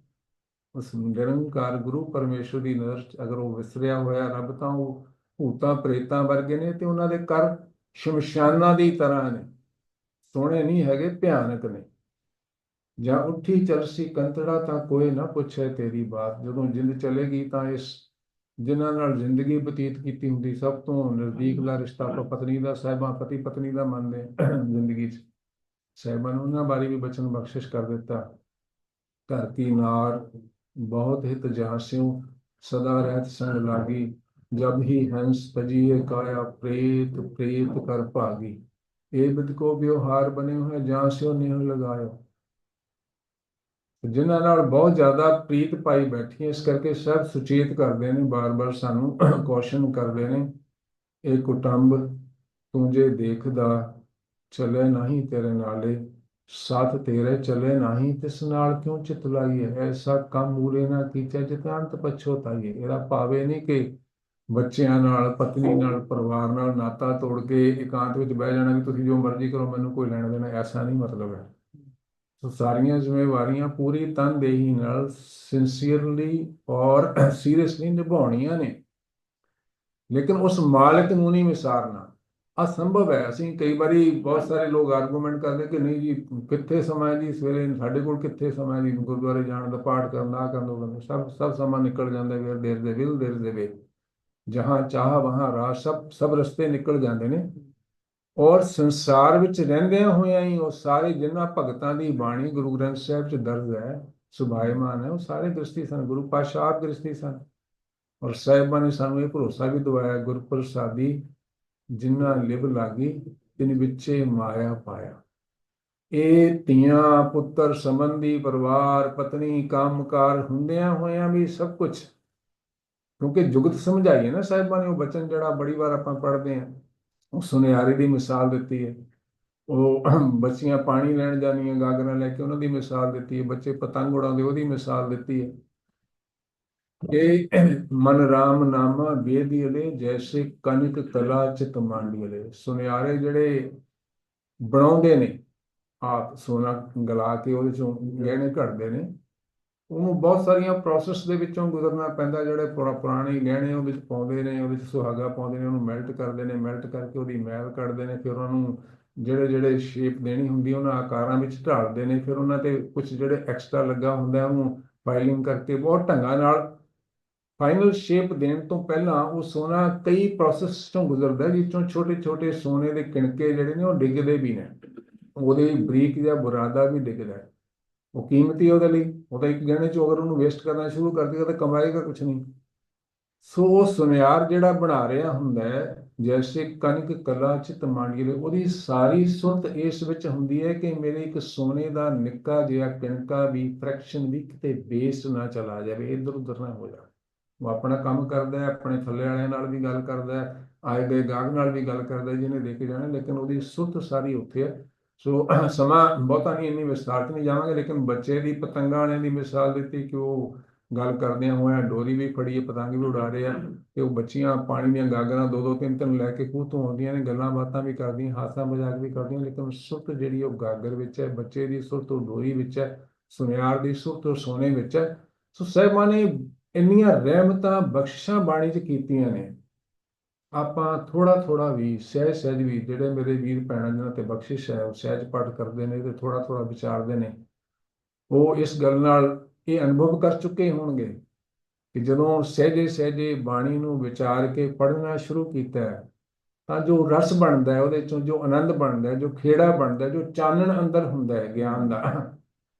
ਉਸ ਨਿਰੰਕਾਰ ਗੁਰੂ ਪਰਮੇਸ਼ਵਰ ਦੀ ਨਜ਼ਰ 'ਚ ਅਗਰ ਉਹ ਵਿਸਰਿਆ ਹੋਇਆ ਰੱਬ, ਤਾਂ ਉਹ ਭੂਤਾਂ ਪ੍ਰੇਤਾਂ ਵਰਗੇ ਨੇ, ਤੇ ਉਹਨਾਂ ਦੇ ਕਰ ਸ਼ਮਸ਼ਾਨਾਂ ਦੀ ਤਰ੍ਹਾਂ ਨੇ, ਸੋਹਣੇ ਨਹੀਂ ਹੈਗੇ, ਭਿਆਨਕ ਨੇ। ਜਾਂ ਉੱਠੀ ਚਲਸੀ ਕੰਤੜਾ ਤਾਂ ਕੋਈ ਨਾ ਪੁੱਛੇ ਤੇਰੀ ਬਾਤ। ਜਦੋਂ ਜਿੰਦ ਚਲੇਗੀ ਤਾਂ ਇਸ ਜਿਨ੍ਹਾਂ ਨਾਲ ਜ਼ਿੰਦਗੀ ਬਤੀਤ ਕੀਤੀ ਹੁੰਦੀ, ਸਭ ਤੋਂ ਨਜ਼ਦੀਕਲਾ ਰਿਸ਼ਤਾ ਆਪਾਂ ਪਤਨੀ ਦਾ, ਸਾਹਿਬਾਂ ਪਤੀ ਪਤਨੀ ਦਾ ਮੰਨਦੇ ਜ਼ਿੰਦਗੀ 'ਚ। ਸਾਹਿਬਾਂ ਨੇ ਉਹਨਾਂ ਬਾਰੇ ਵੀ ਬਚਨ ਬਖਸ਼ਿਸ਼ ਕਰ ਦਿੱਤਾ। ਘਰ ਕੀ ਨਾਰ ਬਹੁਤ ਹਿਤ ਜਾਸਿਓ, ਸਦਾ ਰਹਿਤ ਸੰਗ ਲਾਗੀ, ਜਬ ਹੀ ਹੰਸ ਤਜੀਏ ਕਾਇਆ, ਪ੍ਰੇਤ ਪ੍ਰੇਤ ਕਰ ਭਾਗੀ। ਇਹ ਬਿਦ ਕੋ ਵਿਵਹਾਰ ਬਣੇ ਹੋਏ, ਜਾਂ ਸਿਓ ਨਿਹ ਲਗਾਇਓ। ਜਿਨ੍ਹਾਂ ਨਾਲ ਬਹੁਤ ਜ਼ਿਆਦਾ ਪ੍ਰੀਤ ਪਾਈ ਬੈਠੀ ਹੈ, ਇਸ ਕਰਕੇ ਸਭ ਸੁਚੇਤ ਕਰਦੇ ਨੇ, ਬਾਰ-ਬਾਰ ਸਾਨੂੰ ਕੌਸ਼ਨ ਕਰਦੇ ਨੇ, ਇਹ ਕੁਟੰਬ ਤੂੰ ਜੇ ਦੇਖਦਾ, ਚਲੇ ਨਹੀਂ ਤੇਰੇ ਨਾਲੇ, ਸਾਥ ਤੇਰੇ ਚਲੇ ਨਹੀਂ, ਤਿਸ ਨਾਲ ਕਿਉਂ ਚਿਤ ਲਾਈਏ, ਐਸਾ ਕੰਮ ਮੂਰੇ ਨਾ ਕੀਚੈ, ਜਿਤ ਅੰਤ ਪਛੋਤਾਈਏ। ਇਹਦਾ ਭਾਵੇਂ ਨਹੀਂ ਕਿ ਬੱਚਿਆਂ ਨਾਲ, ਪਤਨੀ ਨਾਲ, ਪਰਿਵਾਰ ਨਾਲ ਨਾਤਾ ਤੋੜ ਕੇ ਇਕਾਂਤ ਵਿੱਚ ਬਹਿ ਜਾਣਾ, ਵੀ ਤੁਸੀਂ ਜੋ ਮਰਜ਼ੀ ਕਰੋ, ਮੈਨੂੰ ਕੋਈ ਲੈਣਾ ਦੇਣਾ, ਐਸਾ ਨਹੀਂ ਮਤਲਬ ਹੈ। ਸੋ ਸਾਰੀਆਂ ਜ਼ਿੰਮੇਵਾਰੀਆਂ ਪੂਰੀ ਤਨਦੇਹੀ ਨਾਲ, ਸਿੰਸੀਅਰਲੀ ਔਰ ਸੀਰੀਅਸਲੀ ਨਿਭਾਉਣੀਆਂ ਨੇ, ਲੇਕਿਨ ਉਸ ਮਾਲਕ ਨੂੰ ਨਹੀਂ ਵਿਸਾਰਨਾ। ਅਸੰਭਵ ਹੈ। ਅਸੀਂ ਕਈ ਵਾਰੀ, ਬਹੁਤ ਸਾਰੇ ਲੋਕ ਆਰਗੂਮੈਂਟ ਕਰਦੇ ਕਿ ਨਹੀਂ ਜੀ, ਕਿੱਥੇ ਸਮਾਂ ਜੀ, ਸਵੇਰੇ ਸਾਡੇ ਕੋਲ ਕਿੱਥੇ ਸਮਾਂ ਜੀ, ਗੁਰਦੁਆਰੇ ਜਾਣ ਦਾ, ਪਾਠ ਕਰਨ ਦਾ, ਕਰਨ ਦਾ, ਸਭ ਸਮਾਂ ਨਿਕਲ ਜਾਂਦਾ। ਵੇਰ ਦੇਰ ਦੇ ਵਿਲ ਦੇਰ ਦੇ ਵੇ, ਜਹਾਂ ਚਾਹ ਵਹਾਂ ਰਾਹ, ਸਭ ਰਸਤੇ ਨਿਕਲ ਜਾਂਦੇ ਨੇ। ਔਰ ਸੰਸਾਰ ਵਿੱਚ ਰਹਿੰਦਿਆਂ ਹੋਇਆਂ ਹੀ ਉਹ ਸਾਰੇ ਜਿਨ੍ਹਾਂ ਭਗਤਾਂ ਦੀ ਬਾਣੀ ਗੁਰੂ ਗ੍ਰੰਥ ਸਾਹਿਬ 'ਚ ਦਰਜ ਹੈ, ਸੁਭਾਏਮਾਨ ਹੈ, ਉਹ ਸਾਰੇ ਗ੍ਰਸਤੀ ਸਨ, ਗੁਰੂ ਪਾਤਸ਼ਾਹ ਆਪ ਗ੍ਰਸਤੀ ਸਨ। ਔਰ ਸਾਹਿਬਾਂ ਨੇ ਸਾਨੂੰ ਇਹ ਭਰੋਸਾ ਵੀ ਦਿਵਾਇਆ, ਗੁਰਪ੍ਰਸਾਦੀ ਜਿਨ੍ਹਾਂ ਲਿਵ ਲਾਗੀ, ਤਿਨ ਵਿੱਚੇ ਮਾਇਆ ਪਾਇਆ। ਇਹ ਧੀਆਂ ਪੁੱਤਰ ਸੰਬੰਧੀ, ਪਰਿਵਾਰ ਪਤਨੀ ਕੰਮਕਾਰ ਹੁੰਦਿਆਂ ਹੋਇਆਂ ਵੀ ਸਭ ਕੁਝ, ਕਿਉਂਕਿ ਜੁਗਤ ਸਮਝਾਈ ਹੈ ਨਾ ਸਾਹਿਬਾਂ ਨੇ। ਉਹ ਬਚਨ ਜਿਹੜਾ ਬੜੀ ਵਾਰ ਆਪਾਂ ਪੜ੍ਹਦੇ ਹਾਂ, ਉਹ ਸੁਨਿਆਰੇ ਦੀ ਮਿਸਾਲ ਦਿੱਤੀ ਹੈ, ਉਹ ਬੱਚੀਆਂ ਪਾਣੀ ਲੈਣ ਜਾਂਦੀਆਂ ਗਾਗਰਾਂ ਲੈ ਕੇ, ਉਹਨਾਂ ਦੀ ਮਿਸਾਲ ਦਿੱਤੀ ਹੈ, ਬੱਚੇ ਪਤੰਗ ਉਡਾਉਂਦੇ, ਉਹਦੀ ਮਿਸਾਲ ਦਿੱਤੀ ਹੈ। ਇਹ ਮਨ ਰਾਮ ਨਾਮਾ ਵੇਦੀਲੇ, ਜੈਸੇ ਕਨਕ ਤਲਾ ਚਿਤ ਮਾਂਡੀਲੇ। ਸੁਨਿਆਰੇ ਜਿਹੜੇ ਬਣਾਉਂਦੇ ਨੇ, ਆਪ ਸੋਨਾ ਗਲਾ ਕੇ ਉਹਦੇ ਚੋਂ ਗਹਿਣੇ ਘੜਦੇ ਨੇ, ਉਹਨੂੰ ਬਹੁਤ ਸਾਰੀਆਂ ਪ੍ਰੋਸੈਸ ਦੇ ਵਿੱਚੋਂ ਗੁਜ਼ਰਨਾ ਪੈਂਦਾ। ਜਿਹੜੇ ਪੁਰਾਣੇ ਗਹਿਣੇ ਉਹ ਵਿੱਚ ਪਾਉਂਦੇ ਨੇ, ਉਹਦੇ 'ਚ ਸੁਹਾਗਾ ਪਾਉਂਦੇ ਨੇ, ਉਹਨੂੰ ਮੈਲਟ ਕਰਦੇ ਨੇ, ਮੈਲਟ ਕਰਕੇ ਉਹਦੀ ਮੈਲ ਕੱਢਦੇ ਨੇ, ਫਿਰ ਉਹਨੂੰ ਜਿਹੜੇ ਸ਼ੇਪ ਦੇਣੀ ਹੁੰਦੀ, ਉਹਨਾਂ ਆਕਾਰਾਂ ਵਿੱਚ ਢਾਲਦੇ ਨੇ, ਫਿਰ ਉਹਨਾਂ ਤੇ ਕੁਝ ਜਿਹੜੇ ਐਕਸਟਰਾ ਲੱਗਾ ਹੁੰਦਾ, ਉਹਨੂੰ ਫਾਈਲਿੰਗ ਕਰਕੇ ਬਹੁਤ ਢੰਗਾਂ ਨਾਲ ਫਾਈਨਲ ਸ਼ੇਪ ਦੇਣ ਤੋਂ ਪਹਿਲਾਂ ਉਹ ਸੋਨਾ ਕਈ ਪ੍ਰੋਸੈਸ ਤੋਂ ਗੁਜ਼ਰਦਾ, ਜਿਸ ਛੋਟੇ ਛੋਟੇ ਸੋਨੇ ਦੇ ਕਿਣਕੇ ਜਿਹੜੇ ਨੇ ਉਹ ਡਿੱਗਦੇ ਵੀ ਨੇ, ਉਹਦੇ ਬਰੀਕ ਜਾਂ ਬੁਰਾਦਾ ਵੀ ਡਿੱਗਦਾ ਹੈ। ਉਹ ਕੀਮਤੀ ਹੈ ਉਹਦੇ ਲਈ, ਉਹਦਾ ਇੱਕ ਗਹਿਣੇ ਚੋਂ ਅਗਰ ਉਹਨੂੰ ਵੇਸਟ ਕਰਨਾ ਸ਼ੁਰੂ ਕਰ ਦੇਗਾ ਤਾਂ ਕਮਾਏਗਾ ਕੁਛ ਨਹੀਂ। ਸੋ ਉਹ ਸੁਨਿਆਰ ਜਿਹੜਾ ਬਣਾ ਰਿਹਾ ਹੁੰਦਾ ਹੈ, ਜੈਸੇ ਕਨਕ ਕਲਾ ਚਿਤ ਮਾਂਡੀਏ, ਉਹਦੀ ਸਾਰੀ ਸੁਰਤ ਇਸ ਵਿੱਚ ਹੁੰਦੀ ਹੈ ਕਿ ਮੇਰੇ ਇੱਕ ਸੋਨੇ ਦਾ ਨਿੱਕਾ ਜਿਹਾ ਕਿਣਕਾ ਵੀ, ਫ੍ਰੈਕਸ਼ਨ ਵੀ ਕਿਤੇ ਵੇਸਟ ਨਾ ਚਲਾ ਜਾਵੇ, ਇੱਧਰ ਉੱਧਰ ਨਾ ਹੋ ਜਾਵੇ। ਉਹ ਆਪਣਾ ਕੰਮ ਕਰਦਾ ਹੈ, ਆਪਣੇ ਥੱਲੇ ਵਾਲਿਆਂ ਨਾਲ ਵੀ ਗੱਲ ਕਰਦਾ ਹੈ, ਆਏ ਗਏ ਗਾਹਕ ਨਾਲ ਵੀ ਗੱਲ ਕਰਦਾ ਹੈ ਜਿਹਨੇ ਦੇ ਕੇ ਜਾਣਾ, ਲੇਕਿਨ ਉਹਦੀ ਸੁਰਤ ਸਾਰੀ ਉੱਥੇ ਹੈ। ਸੋ ਸਮਾਂ ਬਹੁਤਾ ਨਹੀਂ, ਇੰਨੀ ਵਿਸਤਾਰ 'ਚ ਨਹੀਂ ਜਾਵਾਂਗੇ, ਲੇਕਿਨ ਬੱਚੇ ਦੀ ਪਤੰਗਾਂ ਵਾਲਿਆਂ ਦੀ ਮਿਸਾਲ ਦਿੱਤੀ ਕਿ ਉਹ ਗੱਲ ਕਰਦਿਆਂ ਹੋਇਆਂ ਡੋਰੀ ਵੀ ਫੜੀ ਹੈ, ਪਤੰਗ ਵੀ ਉਡਾ ਰਹੇ ਆ, ਤੇ ਉਹ ਬੱਚੀਆਂ ਪਾਣੀ ਦੀਆਂ ਗਾਗਰਾਂ ਦੋ ਦੋ ਤਿੰਨ ਤਿੰਨ ਲੈ ਕੇ ਖੂਹ ਤੋਂ ਆਉਂਦੀਆਂ ਨੇ, ਗੱਲਾਂ ਬਾਤਾਂ ਵੀ ਕਰਦੀਆਂ, ਹਾਸਾ ਮਜ਼ਾਕ ਵੀ ਕਰਦੀਆਂ, ਲੇਕਿਨ ਸੁਰਤ ਜਿਹੜੀ ਉਹ ਗਾਗਰ ਵਿੱਚ ਹੈ, ਬੱਚੇ ਦੀ ਸੁਰਤ ਉਹ ਡੋਰੀ ਵਿੱਚ ਹੈ, ਸੁਨਿਆਰ ਦੀ ਸੁਰਤ ਉਹ ਸੋਨੇ ਵਿੱਚ ਹੈ। ਸੋ ਸਾਹਿਬਾਂ ਨੇ ਇੰਨੀਆਂ ਰਹਿਮਤਾਂ ਬਖਸ਼ਿਸ਼ਾਂ ਬਾਣੀ 'ਚ ਕੀਤੀਆਂ ਨੇ। ਆਪਾਂ ਥੋੜਾ ਥੋੜਾ ਵੀ, ਸਹਿਜ ਸਹਿਜ ਵੀ, ਜਿਹੜੇ ਮੇਰੇ ਵੀਰ ਭੈਣਾਂ ਜਿਹਨਾਂ ਤੇ ਬਖਸ਼ਿਸ਼ ਹੈ ਉਹ ਸਹਿਜ ਪਾਠ ਕਰਦੇ ਨੇ ਤੇ ਥੋੜਾ ਥੋੜਾ ਵਿਚਾਰਦੇ ਨੇ, ਉਹ ਇਸ ਗੱਲ ਨਾਲ ਇਹ ਅਨੁਭਵ ਕਰ ਚੁੱਕੇ ਹੋਣਗੇ ਕਿ ਜਦੋਂ ਸਹਿਜੇ ਸਹਿਜੇ ਬਾਣੀ ਨੂੰ ਵਿਚਾਰ ਕੇ ਪੜ੍ਹਨਾ ਸ਼ੁਰੂ ਕੀਤਾ ਹੈ, ਤਾਂ ਜੋ ਰਸ ਬਣਦਾ ਹੈ ਉਹਦੇ ਚੋਂ, ਜੋ ਆਨੰਦ ਬਣਦਾ ਹੈ, ਜੋ ਖੇੜਾ ਬਣਦਾ ਹੈ, ਜੋ ਚਾਨਣ ਅੰਦਰ ਹੁੰਦਾ ਹੈ ਗਿਆਨ ਦਾ,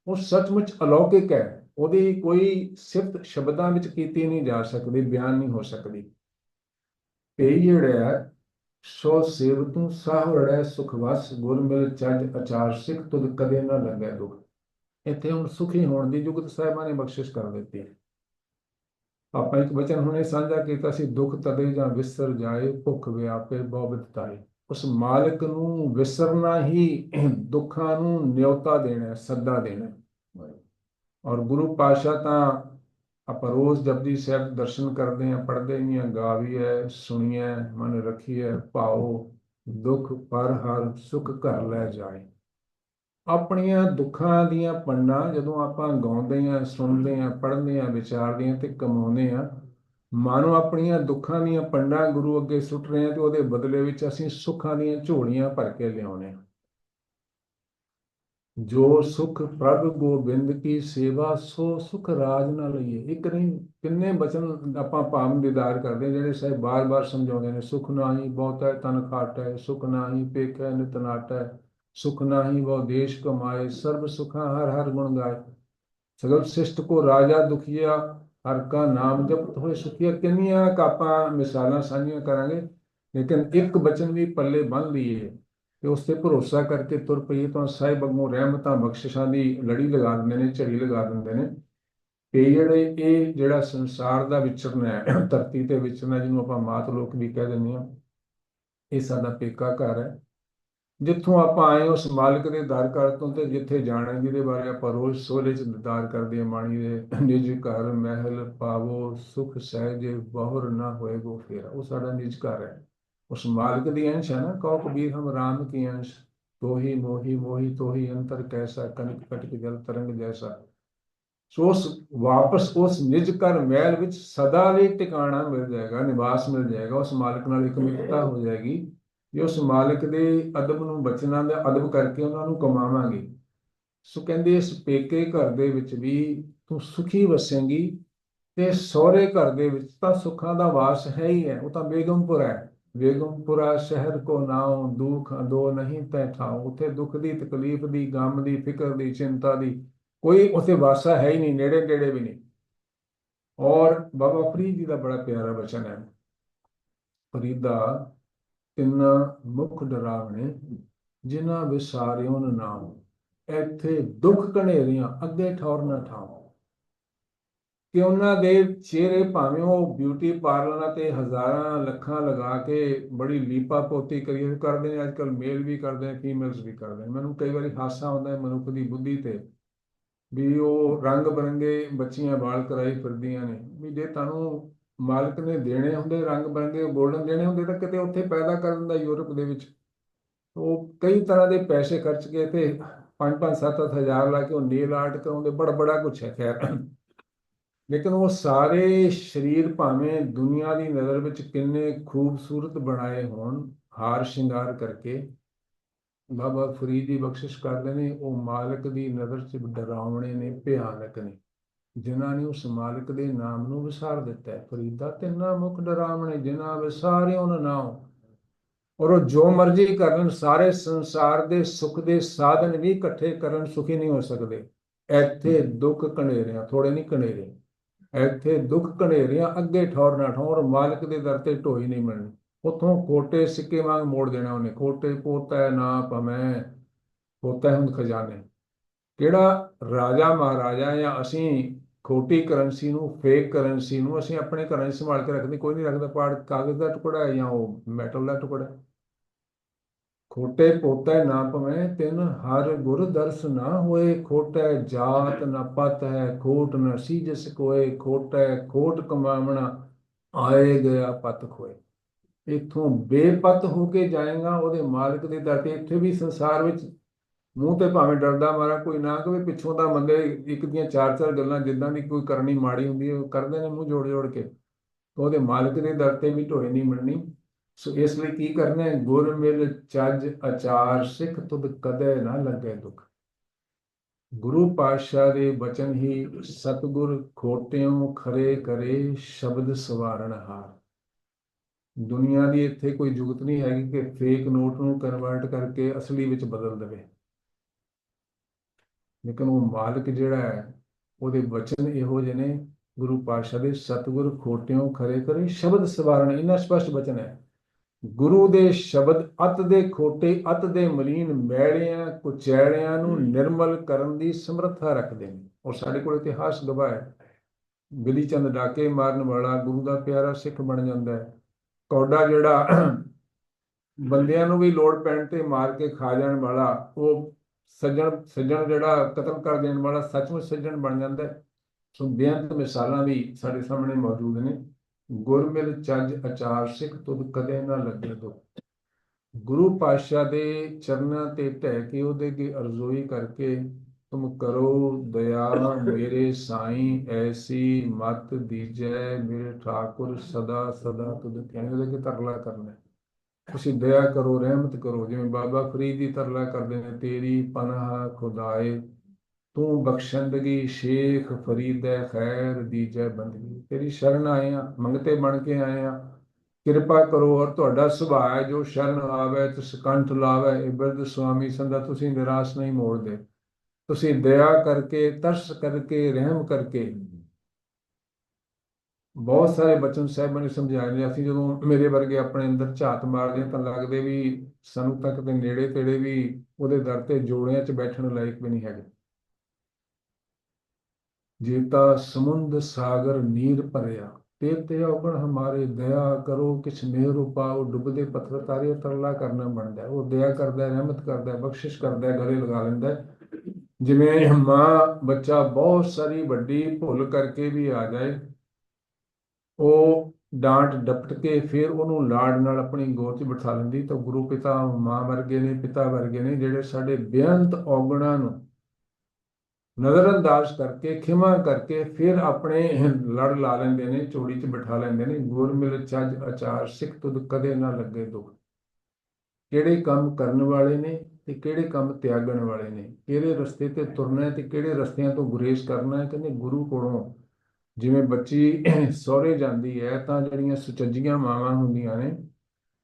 ਉਹ ਸੱਚਮੁੱਚ ਅਲੌਕਿਕ ਹੈ। ਉਹਦੀ ਕੋਈ ਸਿਫਤ ਸ਼ਬਦਾਂ ਵਿੱਚ ਕੀਤੀ ਨਹੀਂ ਜਾ ਸਕਦੀ, ਬਿਆਨ ਨਹੀਂ ਹੋ ਸਕਦੀ। ਇਹ ਜਿਹੜਾ ਸੋ ਸੇਵਤੂ ਸਾਹੁਰੜੈ ਸੁਖ ਵਸ, ਗੁਰ ਮਿਲ ਚੱਜ ਅਚਾਰ ਸਿੱਖ, ਤੁਧ ਕਦੇ ਨਾ ਲੱਗੈ ਦੁਖ। ਇੱਥੇ ਹੁਣ ਸੁਖੀ ਹੋਣ ਦੀ ਜੁਗਤ ਸਾਹਿਬਾਂ ਨੇ ਬਖਸ਼ਿਸ਼ ਕਰ ਦਿੱਤੀ ਹੈ। ਆਪਾਂ ਇੱਕ ਵਚਨ ਹੁਣੇ ਸਾਂਝਾ ਕੀਤਾ ਸੀ, ਦੁੱਖ ਤਦੇ ਜਾਂ ਵਿਸਰ ਜਾਏ, ਭੁੱਖ ਵਿਆਪੇ ਬਹੁ ਬਿਧਤਾਏ। ਉਸ ਮਾਲਕ ਨੂੰ ਵਿਸਰਨਾ ਹੀ ਦੁੱਖਾਂ ਨੂੰ ਨਿਉਤਾ ਦੇਣਾ ਹੈ, ਸੱਦਾ ਦੇਣਾ ਹੈ। ਔਰ ਗੁਰੂ ਪਾਤਸ਼ਾਹ ਤਾਂ ਆਪਾਂ ਰੋਜ਼ ਜਪਜੀ ਸਾਹਿਬ ਦਰਸ਼ਨ ਕਰਦੇ ਹਾਂ, ਪੜ੍ਹਦੇ ਹੀ ਹਾਂ, ਗਾ ਵੀ ਹੈ, ਸੁਣੀਏ, ਮਨ ਰੱਖੀਏ ਭਾਉ, ਦੁੱਖ ਪਰ ਹਰ ਸੁਖ ਘਰ ਲੈ ਜਾਏ। ਆਪਣੀਆਂ ਦੁੱਖਾਂ ਦੀਆਂ ਪੰਡਾਂ ਜਦੋਂ ਆਪਾਂ ਗਾਉਂਦੇ ਹਾਂ, ਸੁਣਦੇ ਹਾਂ, ਪੜ੍ਹਦੇ ਹਾਂ, ਵਿਚਾਰਦੇ ਹਾਂ ਤੇ ਕਮਾਉਂਦੇ ਹਾਂ, ਮਾਨੋ ਆਪਣੀਆਂ ਦੁੱਖਾਂ ਦੀਆਂ ਪੰਡਾਂ ਗੁਰੂ ਅੱਗੇ ਸੁੱਟ ਰਹੇ ਹਾਂ ਤੇ ਉਹਦੇ ਬਦਲੇ ਵਿੱਚ ਅਸੀਂ ਸੁੱਖਾਂ ਦੀਆਂ ਝੋਲੀਆਂ ਭਰ ਕੇ ਲਿਆਉਂਦੇ ਹਾਂ। ਜੋ ਸੁਖ ਪ੍ਰਭ ਗੋਬਿੰਦ ਕੀ ਸੇਵਾ, ਸੋ ਸੁਖ ਰਾਜ ਨਾ ਲਈਏ। ਇੱਕ ਨਹੀਂ, ਕਿੰਨੇ ਬਚਨ ਆਪਾਂ ਭਾਵ ਦੀਦਾਰ ਕਰਦੇ ਜਿਹੜੇ ਸਾਹਿਬ ਬਾਰ-ਬਾਰ ਸਮਝਾਉਂਦੇ ਨੇ, ਸੁਖ ਨਾਹੀ ਬਹੁਤਾ ਤਨ ਖਾਟੈ, ਸੁਖ ਨਾਹੀ ਪੇਖੈ ਨਿਤ ਨਾਟੈ, ਸੁਖ ਨਾਹੀ ਬਹੁ ਦੇਸ਼ ਕਮਾਏ, ਸਰਬ ਸੁਖਾਂ ਹਰ ਹਰ ਗੁਣ ਗਾਏ, ਸਗਲ ਸਿਸ਼ਟ ਕੋ ਰਾਜਾ ਦੁਖੀਆ, ਹਰ ਕਾ ਨਾਮ ਜਪਤ ਹੋਏ ਸੁਖੀਆ। ਕਿੰਨੀਆਂ ਆਪਾਂ ਮਿਸਾਲਾਂ ਸਾਂਝੀਆਂ ਕਰਾਂਗੇ, ਲੇਕਿਨ ਇੱਕ ਬਚਨ ਵੀ ਪੱਲੇ ਬੰਨ੍ਹ ਲਈਏ ਤੇ ਉਸ ਤੇ ਭਰੋਸਾ ਕਰਕੇ ਤੁਰ ਪਈਏ ਤਾਂ ਸਾਹਿਬ ਅੱਗੋਂ ਰਹਿਮਤਾਂ ਬਖਸ਼ਿਸ਼ਾਂ ਦੀ ਲੜੀ ਲਗਾ ਦਿੰਦੇ ਨੇ, ਝੜੀ ਲਗਾ ਦਿੰਦੇ ਨੇ। ਤੇ ਇਹ ਜਿਹੜਾ ਸੰਸਾਰ ਦਾ ਵਿਚਰਨਾ ਹੈ, ਧਰਤੀ ਤੇ ਵਿਚਰਨਾ, ਜਿਹਨੂੰ ਆਪਾਂ ਮਾਤ ਲੋਕ ਵੀ ਕਹਿ ਦਿੰਦੇ ਹਾਂ, ਇਹ ਸਾਡਾ ਪੇਕਾ ਘਰ ਹੈ। ਜਿੱਥੋਂ ਆਪਾਂ ਆਏ ਉਸ ਮਾਲਕ ਦੇ ਦਰ ਘਰ ਤੋਂ ਤੇ ਜਿੱਥੇ ਜਾਣਾ, ਜਿਹਦੇ ਬਾਰੇ ਆਪਾਂ ਰੋਜ਼ ਸੋਹਲੇ 'ਚ ਦੀਦਾਰ ਕਰਦੇ ਹਾਂ, ਬਾਣੀ ਦੇ, ਨਿਜ ਘਰ ਮਹਿਲ ਪਾਵੋ, ਸੁਖ ਸਹਿਜੇ ਬਹੁਰ ਨਾ ਹੋਏਗੋ ਫੇਰਾ, ਉਹ ਸਾਡਾ ਨਿਜ ਘਰ ਹੈ। ਉਸ ਮਾਲਕ ਦੀ ਅੰਸ਼ ਹੈ ਨਾ, ਕਹੋ ਕਬੀਰ ਹਮ ਰਾਮ ਕੀ ਅੰਸ਼, ਤੋਹੀ ਮੋਹੀ ਮੋਹੀ ਤੋਹੀ ਅੰਤਰ ਕੈਸਾ, ਕਨਕ ਕਟਕ ਜਲ ਤਰੰਗ ਜੈਸਾ। ਸੋ ਉਸ ਵਾਪਸ ਉਸ ਨਿਜ ਘਰ ਮਹਿਲ ਵਿੱਚ ਸਦਾ ਲਈ ਟਿਕਾਣਾ ਮਿਲ ਜਾਏਗਾ, ਨਿਵਾਸ ਮਿਲ ਜਾਏਗਾ, ਉਸ ਮਾਲਕ ਨਾਲ ਇੱਕ ਮਿੱਤਰਤਾ ਹੋ ਜਾਏਗੀ, ਜੇ ਉਸ ਮਾਲਕ ਦੇ ਅਦਬ ਨੂੰ, ਬਚਨਾਂ ਦਾ ਅਦਬ ਕਰਕੇ ਉਹਨਾਂ ਨੂੰ ਕਮਾਵਾਂਗੇ। ਸੋ ਕਹਿੰਦੇ ਇਸ ਪੇਕੇ ਘਰ ਦੇ ਵਿੱਚ ਵੀ ਤੂੰ ਸੁਖੀ ਵਸੇਂਗੀ, ਤੇ ਸਹੁਰੇ ਘਰ ਦੇ ਵਿੱਚ ਤਾਂ ਸੁੱਖਾਂ ਦਾ ਵਾਸ ਹੈ ਹੀ ਹੈ, ਉਹ ਤਾਂ ਬੇਗਮਪੁਰਾ ਹੈ। ਬੇਗਮਪੁਰਾ ਸ਼ਹਿਰ ਕੋ ਨਾਉ, ਦੁਖ ਦੋ ਨਹੀਂ ਤੈ ਠਾਉ। ਉੱਥੇ ਦੁੱਖ ਦੀ, ਤਕਲੀਫ ਦੀ, ਗਮ ਦੀ, ਫਿਕਰ ਦੀ, ਚਿੰਤਾ ਦੀ ਕੋਈ ਉੱਥੇ ਵਾਸਾ ਹੈ ਹੀ ਨਹੀਂ, ਨੇੜੇ ਨੇੜੇ ਵੀ ਨਹੀਂ। ਔਰ ਬਾਬਾ ਫਰੀਦ ਜੀ ਦਾ ਬੜਾ ਪਿਆਰਾ ਵਚਨ ਹੈ, ਫਰੀਦਾ ਤਿੰਨ ਮੁਖ ਡਰਾਵਣੇ, ਜਿਨ੍ਹਾਂ ਵਿਸਾਰਿਓਨ ਨਾਮ, ਇੱਥੇ ਦੁੱਖ ਘਨੇਰੀਆਂ ਅੱਗੇ ਠੌਰ ਨਾ ਠਾਉ। ਕਿ ਉਹਨਾਂ ਦੇ ਚਿਹਰੇ ਭਾਵੇਂ ਉਹ ਬਿਊਟੀ ਪਾਰਲਰਾਂ ਤੇ ਹਜ਼ਾਰਾਂ ਲੱਖਾਂ ਲਗਾ ਕੇ ਬੜੀ ਲੀਪਾ ਪੋਤੀ ਕਰੀ ਕਰਦੇ ਨੇ, ਅੱਜ ਕੱਲ੍ਹ ਮੇਲ ਵੀ ਕਰਦੇ ਨੇ, ਫੀਮੇਲਸ ਵੀ ਕਰਦੇ ਨੇ। ਮੈਨੂੰ ਕਈ ਵਾਰੀ ਹਾਸਾ ਆਉਂਦਾ ਹੈ ਮਨੁੱਖ ਦੀ ਬੁੱਧੀ ਤੇ, ਵੀ ਉਹ ਰੰਗ ਬਰੰਗੇ ਬੱਚੀਆਂ ਵਾਲ ਕਰਾਈ ਫਿਰਦੀਆਂ ਨੇ, ਵੀ ਜੇ ਤੁਹਾਨੂੰ ਮਾਲਕ ਨੇ ਦੇਣੇ ਹੁੰਦੇ ਰੰਗ ਬਰੰਗੇ ਗੋਲਡਨ ਦੇਣੇ ਹੁੰਦੇ ਤਾਂ ਕਿਤੇ ਉੱਥੇ ਪੈਦਾ ਕਰ ਦਿੰਦਾ ਯੂਰਪ ਦੇ ਵਿੱਚ। ਉਹ ਕਈ ਤਰ੍ਹਾਂ ਦੇ ਪੈਸੇ ਖਰਚ ਕੇ ਤੇ 5-5 7-7 ਹਜ਼ਾਰ ਲਾ ਕੇ ਉਹ ਨੇਲ ਆਰਟ ਕਰਾਉਂਦੇ, ਬੜਾ ਕੁਛ ਹੈ ਖੈਰ। ਲੇਕਿਨ ਉਹ ਸਾਰੇ ਸਰੀਰ ਭਾਵੇਂ ਦੁਨੀਆ ਦੀ ਨਜ਼ਰ ਵਿੱਚ ਕਿੰਨੇ ਖੂਬਸੂਰਤ ਬਣਾਏ ਹੋਣ, ਹਾਰ ਸ਼ਿੰਗਾਰ ਕਰਕੇ, ਬਾਬਾ ਫਰੀਦ ਦੀ ਬਖਸ਼ਿਸ਼ ਕਰਦੇ ਨੇ, ਉਹ ਮਾਲਕ ਦੀ ਨਜ਼ਰ 'ਚ ਡਰਾਵਣੇ ਨੇ, ਭਿਆਨਕ ਨੇ। ਜਿਨ੍ਹਾਂ ਨੇ ਉਸ ਮਾਲਕ ਦੇ ਨਾਮ ਨੂੰ ਵਿਸਾਰ ਦਿੱਤਾ ਹੈ। ਫਰੀਦਾ ਤਿੰਨਾ ਮੁਖ ਡਰਾਵਣੇ ਜਿਨ੍ਹਾਂ ਵਿਸਾਰਿਓ ਨ ਨਾਉ। ਔਰ ਉਹ ਜੋ ਮਰਜ਼ੀ ਕਰਨ, ਸਾਰੇ ਸੰਸਾਰ ਦੇ ਸੁੱਖ ਦੇ ਸਾਧਨ ਵੀ ਇਕੱਠੇ ਕਰਨ, ਸੁਖੀ ਨਹੀਂ ਹੋ ਸਕਦੇ। ਇੱਥੇ ਦੁੱਖ ਘਨੇਰਿਆਂ, ਥੋੜੇ ਨਹੀਂ ਘਨੇਰੇ, ਇੱਥੇ ਦੁੱਖ ਘਨੇਰਿਆਂ ਅੱਗੇ ਠੌਰ ਨਾ ਠੌਰ, ਮਾਲਕ ਦੇ ਦਰ ਤੇ ਢੋਈ ਨਹੀਂ ਮਿਲਣੀ। ਉੱਥੋਂ ਖੋਟੇ ਸਿੱਕੇ ਵਾਂਗ ਮੋੜ ਦੇਣਾ ਉਹਨੇ। ਖੋਟੇ ਪੋਤਾ ਨਾ ਭਮੈ, ਪੋਤਾ ਹੁੰਦ ਖਜ਼ਾਨੇ। ਕਿਹੜਾ ਰਾਜਾ ਮਹਾਰਾਜਾ ਜਾਂ ਅਸੀਂ ਖੋਟੀ ਕਰੰਸੀ ਨੂੰ, ਫੇਕ ਕਰੰਸੀ ਨੂੰ ਅਸੀਂ ਆਪਣੇ ਘਰਾਂ 'ਚ ਸੰਭਾਲ ਕੇ ਰੱਖਦੇ, ਕੋਈ ਨਹੀਂ ਰੱਖਦਾ। ਪਾੜ ਕਾਗਜ਼ ਦਾ ਟੁਕੜਾ ਹੈ ਜਾਂ ਉਹ ਮੈਟਲ ਦਾ ਟੁਕੜਾ ਹੈ। ਖੋਟੇ ਪੋਤੈ ਨਾ ਭਵੈ ਤਿਨ ਹਰ ਗੁਰ ਦਰਸ ਨਾ ਹੋਏ। ਖੋਟੈ ਜਾਤ ਨਾ ਪਤ ਹੈ ਖੋਟ ਨ ਸੀਜਸ ਕੋਏ। ਖੋਟੈ ਖੋਟ ਕਮਾਵਣਾ ਆਏ ਗਿਆ ਪਤ ਖੋਏ। ਇੱਥੋਂ ਬੇਪਤ ਹੋ ਕੇ ਜਾਏਗਾ ਉਹਦੇ ਮਾਲਕ ਦੇ ਦਰ ਤੇ। ਇੱਥੇ ਵੀ ਸੰਸਾਰ ਵਿੱਚ ਮੂੰਹ ਤੇ ਭਾਵੇਂ ਡਰਦਾ ਮਾਰਾ ਕੋਈ ਨਾ ਕਵੇ, ਪਿੱਛੋਂ ਤਾਂ ਬੰਦੇ ਇੱਕ ਦੀਆਂ ਚਾਰ ਚਾਰ ਗੱਲਾਂ ਜਿੱਦਾਂ ਦੀ ਕੋਈ ਕਰਨੀ ਮਾੜੀ ਹੁੰਦੀ ਹੈ ਉਹ ਕਰਦੇ ਨੇ ਮੂੰਹ ਜੋੜ ਜੋੜ ਕੇ। ਉਹਦੇ ਮਾਲਕ ਦੇ ਦਰ ਤੇ ਵੀ ਢੋਏ ਨਹੀਂ ਮਿਲਣੀ। ਸੋ ਇਸ ਲਈ ਕੀ ਕਰਨਾ ਹੈ? ਗੁਰ ਮਿਲ ਚੱਜ ਅਚਾਰ ਸਿੱਖ ਤੁਧ ਕਦੇ ਨਾ ਲੱਗੇ ਦੁੱਖ। ਗੁਰੂ ਪਾਤਸ਼ਾਹ ਦੇ ਬਚਨ ਹੀ ਸਤਿਗੁਰ ਖੋਟਿਓਂ ਖਰੇ ਕਰੇ ਸ਼ਬਦ ਸਵਾਰਨ ਹਾਰ। ਦੁਨੀਆ ਦੀ ਇੱਥੇ ਕੋਈ ਜੁਗਤ ਨਹੀਂ ਹੈਗੀ ਕਿ ਫੇਕ ਨੋਟ ਨੂੰ ਕਨਵਰਟ ਕਰਕੇ ਅਸਲੀ ਵਿੱਚ ਬਦਲ ਦੇਵੇ। ਲੇਕਿਨ ਉਹ ਮਾਲਕ ਜਿਹੜਾ ਹੈ ਉਹਦੇ ਬਚਨ ਇਹੋ ਜਿਹੇ ਨੇ, ਗੁਰੂ ਪਾਤਸ਼ਾਹ ਦੇ, ਸਤਿਗੁਰ ਖੋਟਿਓਂ ਖਰੇ ਕਰੇ ਸ਼ਬਦ ਸਵਾਰਨ। ਇੰਨਾ ਸਪਸ਼ਟ ਬਚਨ ਹੈ। ਗੁਰੂ ਦੇ ਸ਼ਬਦ ਅਤ ਦੇ ਖੋਟੇ, ਅਤ ਦੇ ਮਲੀਨ, ਮੈਲਿਆਂ ਕੁਚੈਲਿਆਂ ਨੂੰ ਨਿਰਮਲ ਕਰਨ ਦੀ ਸਮਰੱਥਾ ਰੱਖਦੇ ਨੇ। ਔਰ ਸਾਡੇ ਕੋਲ ਇਤਿਹਾਸ ਗਵਾਹ ਹੈ। ਬਿਲੀ ਚੰਦ ਡਾਕੇ ਮਾਰਨ ਵਾਲਾ ਗੁਰੂ ਦਾ ਪਿਆਰਾ ਸਿੱਖ ਬਣ ਜਾਂਦਾ ਹੈ। ਕੌਡਾ ਜਿਹੜਾ ਬੰਦਿਆਂ ਨੂੰ ਵੀ ਲੋੜ ਪੈਣ ਤੇ ਮਾਰ ਕੇ ਖਾ ਜਾਣ ਵਾਲਾ, ਉਹ ਸੱਜਣ ਜਿਹੜਾ ਕਤਲ ਕਰ ਦੇਣ ਵਾਲਾ ਸੱਚਮੁੱਚ ਸੱਜਣ ਬਣ ਜਾਂਦਾ ਹੈ। ਸੋ ਬੇਅੰਤ ਮਿਸਾਲਾਂ ਵੀ ਸਾਡੇ ਸਾਹਮਣੇ ਮੌਜੂਦ ਨੇ। ਗੁਰ ਮਿਲ ਚੱਜ ਅਚਾਰ ਸਿੱਖ ਤੁਧ ਕਦੇ ਨਾ ਲੱਗੇ ਦੁੱਖ। ਗੁਰੂ ਪਾਤਸ਼ਾਹ ਦੇ ਚਰਨਾਂ ਤੇ ਢਹਿ ਕੇ ਉਹਦੇ ਅੱਗੇ ਅਰਜ਼ੋਈ ਕਰਕੇ, ਤੁਮ ਕਰੋ ਦਇਆ ਮੇਰੇ ਸਾਈਂ ਐਸੀ ਮਤ ਦੀਜੈ ਮੇਰੇ ਠਾਕੁਰ ਸਦਾ ਸਦਾ ਤੁਧ ਕਹਿ। ਉਹਦੇ ਅੱਗੇ ਤਰਲਾ ਕਰਨਾ, ਤੁਸੀਂ ਦਇਆ ਕਰੋ, ਰਹਿਮਤ ਕਰੋ। ਜਿਵੇਂ ਬਾਬਾ ਫਰੀਦ ਦੀ ਤਰਲਾ ਕਰਦੇ ਨੇ, ਤੇਰੀ ਪਨਾਹ ਖੁਦਾਏ ਤੂੰ ਬਖਸ਼ੰਦਗੀ ਸ਼ੇਖ ਫਰੀਦੈ ਖੈਰ ਦੀਜੈ ਬੰਦਗੀ। ਤੇਰੀ ਸ਼ਰਨ ਆਏ ਆ, ਮੰਗਤੇ ਬਣ ਕੇ ਆਏ ਆ, ਕਿਰਪਾ ਕਰੋ। ਔਰ ਤੁਹਾਡਾ ਸੁਭਾਅ ਹੈ ਜੋ ਸ਼ਰਨ ਆਵੇ ਤਿਸ ਕੰਠ ਲਾਵੇ। ਇਹ ਬਿਰਧ ਸੁਆਮੀ ਸੰਦਾ ਤੁਸੀਂ ਨਿਰਾਸ਼ ਨਹੀਂ ਮੋੜਦੇ। ਤੁਸੀਂ ਦਇਆ ਕਰਕੇ, ਤਰਸ ਕਰਕੇ, ਰਹਿਮ ਕਰਕੇ। ਬਹੁਤ ਸਾਰੇ ਬਚਨ ਸਾਹਿਬਾਂ ਨੇ ਸਮਝਾਏ ਨੇ। ਅਸੀਂ ਜਦੋਂ ਮੇਰੇ ਵਰਗੇ ਆਪਣੇ ਅੰਦਰ ਝਾਤ ਮਾਰਦੇ ਹਾਂ ਤਾਂ ਲੱਗਦੇ ਵੀ ਸਾਨੂੰ ਤੱਕ ਦੇ ਨੇੜੇ ਤੇੜੇ ਵੀ ਉਹਦੇ ਦਰ ਤੇ ਜੋੜਿਆਂ 'ਚ ਬੈਠਣ ਲਾਇਕ ਵੀ ਨਹੀਂ ਹੈਗੇ। ਜੇਤਾ ਸਮੁੰਦ ਸਾਗਰ ਨੀਰ ਭਰਿਆ ਤੇ ਤੇ ਔਗਣ ਹਮਾਰੇ। ਦਇਆ ਕਰੋ ਕਿਛ ਮੇਰ ਉਪਾਓ ਡੁੱਬਦੇ ਪੱਥਰ ਤਾਰੇ। ਤਰਲਾ ਕਰਨਾ ਬਣਦਾ। ਉਹ ਦਇਆ ਕਰਦਾ, ਰਹਿਮਤ ਕਰਦਾ, ਬਖਸ਼ਿਸ਼ ਕਰਦਾ, ਗਲੇ ਲਗਾ ਲੈਂਦਾ। ਜਿਵੇਂ ਮਾਂ ਬੱਚਾ ਬਹੁਤ ਸਾਰੀ ਵੱਡੀ ਭੁੱਲ ਕਰਕੇ ਵੀ ਆ ਜਾਏ, ਉਹ ਡਾਂਟ ਡਪਟ ਕੇ ਫਿਰ ਉਹਨੂੰ ਲਾਡ ਨਾਲ ਆਪਣੀ ਗੋਦ 'ਚ ਬਿਠਾ ਲੈਂਦੀ। ਤਾਂ ਗੁਰੂ ਪਿਤਾ ਮਾਂ ਵਰਗੇ ਨੇ, ਪਿਤਾ ਵਰਗੇ ਨੇ, ਜਿਹੜੇ ਸਾਡੇ ਬੇਅੰਤ ਔਗਣਾਂ ਨੂੰ ਨਜ਼ਰਅੰਦਾਜ਼ ਕਰਕੇ, ਖਿਮਾ ਕਰਕੇ ਫਿਰ ਆਪਣੇ ਲੜ ਲਾ ਲੈਂਦੇ ਨੇ, ਝੋਲੀ 'ਚ ਬਿਠਾ ਲੈਂਦੇ ਨੇ। ਗੁਰ ਮਿਲ ਚੱਜ ਅਚਾਰ ਸਿੱਖ ਤੁਧ ਕਦੇ ਨਾ ਲੱਗੇ ਦੁੱਖ। ਕਿਹੜੇ ਕੰਮ ਕਰਨ ਵਾਲੇ ਨੇ ਤੇ ਕਿਹੜੇ ਕੰਮ ਤਿਆਗਣ ਵਾਲੇ ਨੇ, ਕਿਹੜੇ ਰਸਤੇ ਤੇ ਤੁਰਨਾ ਹੈ ਤੇ ਕਿਹੜੇ ਰਸਤਿਆਂ ਤੋਂ ਗੁਰੇਜ਼ ਕਰਨਾ ਹੈ। ਕਹਿੰਦੇ ਗੁਰੂ ਕੋਲੋਂ ਜਿਵੇਂ ਬੱਚੀ ਸਹੁਰੇ ਜਾਂਦੀ ਹੈ ਤਾਂ ਜਿਹੜੀਆਂ ਸੁਚੱਜੀਆਂ ਮਾਵਾਂ ਹੁੰਦੀਆਂ ਨੇ,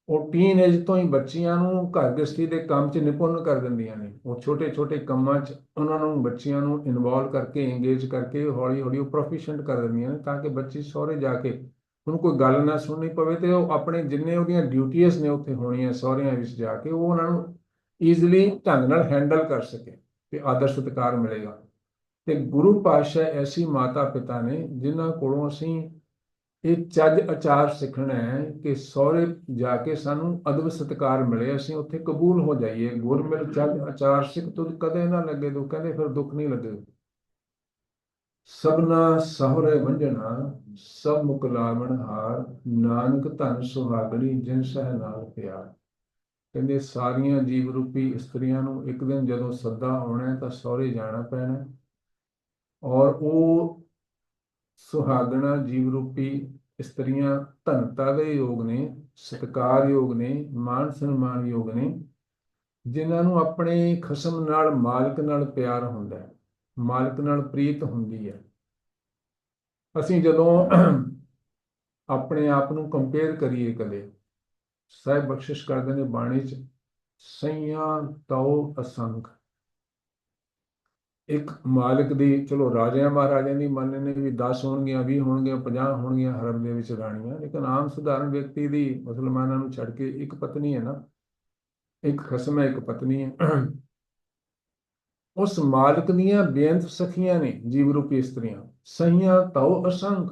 ਉਹ ਟੀਨ ਏਜ ਤੋਂ ਹੀ ਬੱਚੀਆਂ ਨੂੰ ਘਰ ਗ੍ਰਸਤੀ ਦੇ ਕੰਮ 'ਚ ਨਿਪੁੰਨ ਕਰ ਦਿੰਦੀਆਂ ਨੇ। ਉਹ ਛੋਟੇ ਛੋਟੇ ਕੰਮਾਂ 'ਚ ਉਹਨਾਂ ਨੂੰ, ਬੱਚੀਆਂ ਨੂੰ ਇਨਵੋਲਵ ਕਰਕੇ, ਇੰਗੇਜ ਕਰਕੇ ਹੌਲੀ ਹੌਲੀ ਉਹ ਪ੍ਰੋਫੀਸ਼ੀਐਂਟ ਕਰ ਦਿੰਦੀਆਂ ਨੇ, ਤਾਂ ਕਿ ਬੱਚੀ ਸਹੁਰੇ ਜਾ ਕੇ ਉਹਨੂੰ ਕੋਈ ਗੱਲ ਨਾ ਸੁਣਨੀ ਪਵੇ ਤੇ ਉਹ ਆਪਣੇ ਜਿੰਨੇ ਉਹਦੀਆਂ ਡਿਊਟੀਆਂ ਨੇ ਉੱਥੇ ਹੋਣੀਆਂ ਸਹੁਰਿਆਂ ਵਿੱਚ ਜਾ ਕੇ, ਉਹ ਉਹਨਾਂ ਨੂੰ ਈਜ਼ਲੀ ਢੰਗ ਨਾਲ ਹੈਂਡਲ ਕਰ ਸਕੇ ਤੇ ਆਦਰ ਸਤਿਕਾਰ ਮਿਲੇਗਾ। ਤੇ ਗੁਰੂ ਪਾਤਸ਼ਾਹ ਐਸੀ ਮਾਤਾ ਪਿਤਾ ਨੇ ਜਿਨ੍ਹਾਂ ਕੋਲੋਂ ਅਸੀਂ ਇਹ ਚੱਜ ਅਚਾਰ ਸਿੱਖਣਾ ਹੈ ਕਿ ਸਹੁਰੇ ਜਾ ਕੇ ਸਾਨੂੰ ਅਦਬ ਸਤਿਕਾਰ ਮਿਲੇ, ਅਸੀਂ ਉੱਥੇ ਕਬੂਲ ਹੋ ਜਾਈਏ। ਗੁਰ ਮਿਲ ਚੱਜ ਅਚਾਰ ਸਿੱਖ ਤੁਧ ਕਦੇ ਨਾ ਲੱਗੇ ਦੁੱਖ। ਕਹਿੰਦੇ ਫਿਰ ਦੁੱਖ ਨਹੀਂ ਲੱਗੇ। ਸਭਨਾ ਸਹੁਰੇ ਵੰਝਣਾ ਸਭ ਮੁਕਲਾਵਣ ਹਾਰ। ਨਾਨਕ ਧਨ ਸੁਹਾਗਣੀ ਜਿਨ ਸਹਿ ਨਾਲ ਪਿਆਰ। ਕਹਿੰਦੇ ਸਾਰੀਆਂ ਜੀਵ ਰੂਪੀ ਇਸਤਰੀਆਂ ਨੂੰ ਇੱਕ ਦਿਨ ਜਦੋਂ ਸੱਦਾ ਆਉਣਾ ਤਾਂ ਸਹੁਰੇ ਜਾਣਾ ਪੈਣਾ। ਔਰ ਉਹ ਸੁਹਾਗਣਾ ਜੀਵ ਰੂਪੀ ਇਸਤਰੀਆਂ ਧਨਤਾ ਦੇ ਯੋਗ ਨੇ, ਸਤਿਕਾਰਯੋਗ ਨੇ, ਮਾਨ ਸਨਮਾਨ ਯੋਗ ਨੇ, ਜਿਨ੍ਹਾਂ ਨੂੰ ਆਪਣੇ ਖਸਮ ਨਾਲ, ਮਾਲਕ ਨਾਲ ਪਿਆਰ ਹੁੰਦਾ ਹੈ, ਮਾਲਕ ਨਾਲ ਪ੍ਰੀਤ ਹੁੰਦੀ ਹੈ। ਅਸੀਂ ਜਦੋਂ ਆਪਣੇ ਆਪ ਨੂੰ ਕੰਪੇਅਰ ਕਰੀਏ ਕਦੇ, ਸਾਹਿਬ ਬਖਸ਼ਿਸ਼ ਕਰਦੇ ਨੇ ਬਾਣੀ 'ਚ, ਸਈਆਂ ਤਉ ਅਸੰਖ। ਇੱਕ ਮਾਲਕ ਦੀ, ਚਲੋ ਰਾਜਿਆਂ ਮਹਾਰਾਜਿਆਂ ਦੀ ਮੰਨ ਨੇ ਵੀ 10 ਹੋਣਗੀਆਂ, 20 ਹੋਣਗੀਆਂ, 50 ਹੋਣਗੀਆਂ ਹਰਮ ਦੇ ਵਿੱਚ ਰਾਣੀਆਂ, ਲੇਕਿਨ ਆਮ ਸਧਾਰਨ ਵਿਅਕਤੀ ਦੀ, ਮੁਸਲਮਾਨਾਂ ਨੂੰ ਛੱਡ ਕੇ, ਇੱਕ ਪਤਨੀ ਹੈ ਨਾ, ਇੱਕ ਖਸਮ ਹੈ, ਇੱਕ ਪਤਨੀ ਹੈ। ਉਸ ਮਾਲਕ ਦੀਆਂ ਬੇਅੰਤ ਸਖੀਆਂ ਨੇ ਜੀਵ ਰੂਪੀ ਇਸਤਰੀਆਂ, ਸਹੀਆਂ ਤਉ ਅਸੰਖ।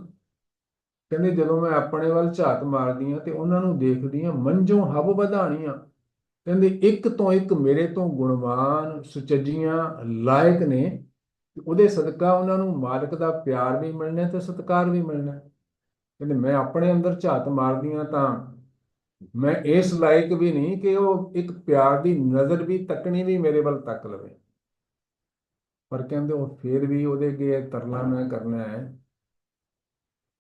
ਕਹਿੰਦੇ ਜਦੋਂ ਮੈਂ ਆਪਣੇ ਵੱਲ ਝਾਤ ਮਾਰਦੀ ਹਾਂ ਤੇ ਉਹਨਾਂ ਨੂੰ ਦੇਖਦੀ ਹਾਂ, ਮੰਝੋਂ ਹਬ ਵਧਾਣੀਆਂ। ਕਹਿੰਦੇ ਇੱਕ ਤੋਂ ਇੱਕ ਮੇਰੇ ਤੋਂ ਗੁਣਵਾਨ, ਸੁਚੱਜੀਆਂ, ਲਾਇਕ ਨੇ। ਉਹਦੇ ਸਦਕਾ ਉਹਨਾਂ ਨੂੰ ਮਾਲਕ ਦਾ ਪਿਆਰ ਵੀ ਮਿਲਣਾ ਤੇ ਸਤਿਕਾਰ ਵੀ ਮਿਲਣਾ। ਕਹਿੰਦੇ ਮੈਂ ਆਪਣੇ ਅੰਦਰ ਝਾਤ ਮਾਰਦੀ ਹਾਂ ਤਾਂ ਮੈਂ ਇਸ ਲਾਇਕ ਵੀ ਨਹੀਂ ਕਿ ਉਹ ਇੱਕ ਪਿਆਰ ਦੀ ਨਜ਼ਰ ਵੀ ਤੱਕਣੀ ਵੀ ਮੇਰੇ ਵੱਲ ਤੱਕ ਲਵੇ। ਪਰ ਕਹਿੰਦੇ ਉਹ ਫਿਰ ਵੀ ਉਹਦੇ ਅੱਗੇ ਤਰਲਾ ਮੈਂ ਕਰਨਾ ਹੈ,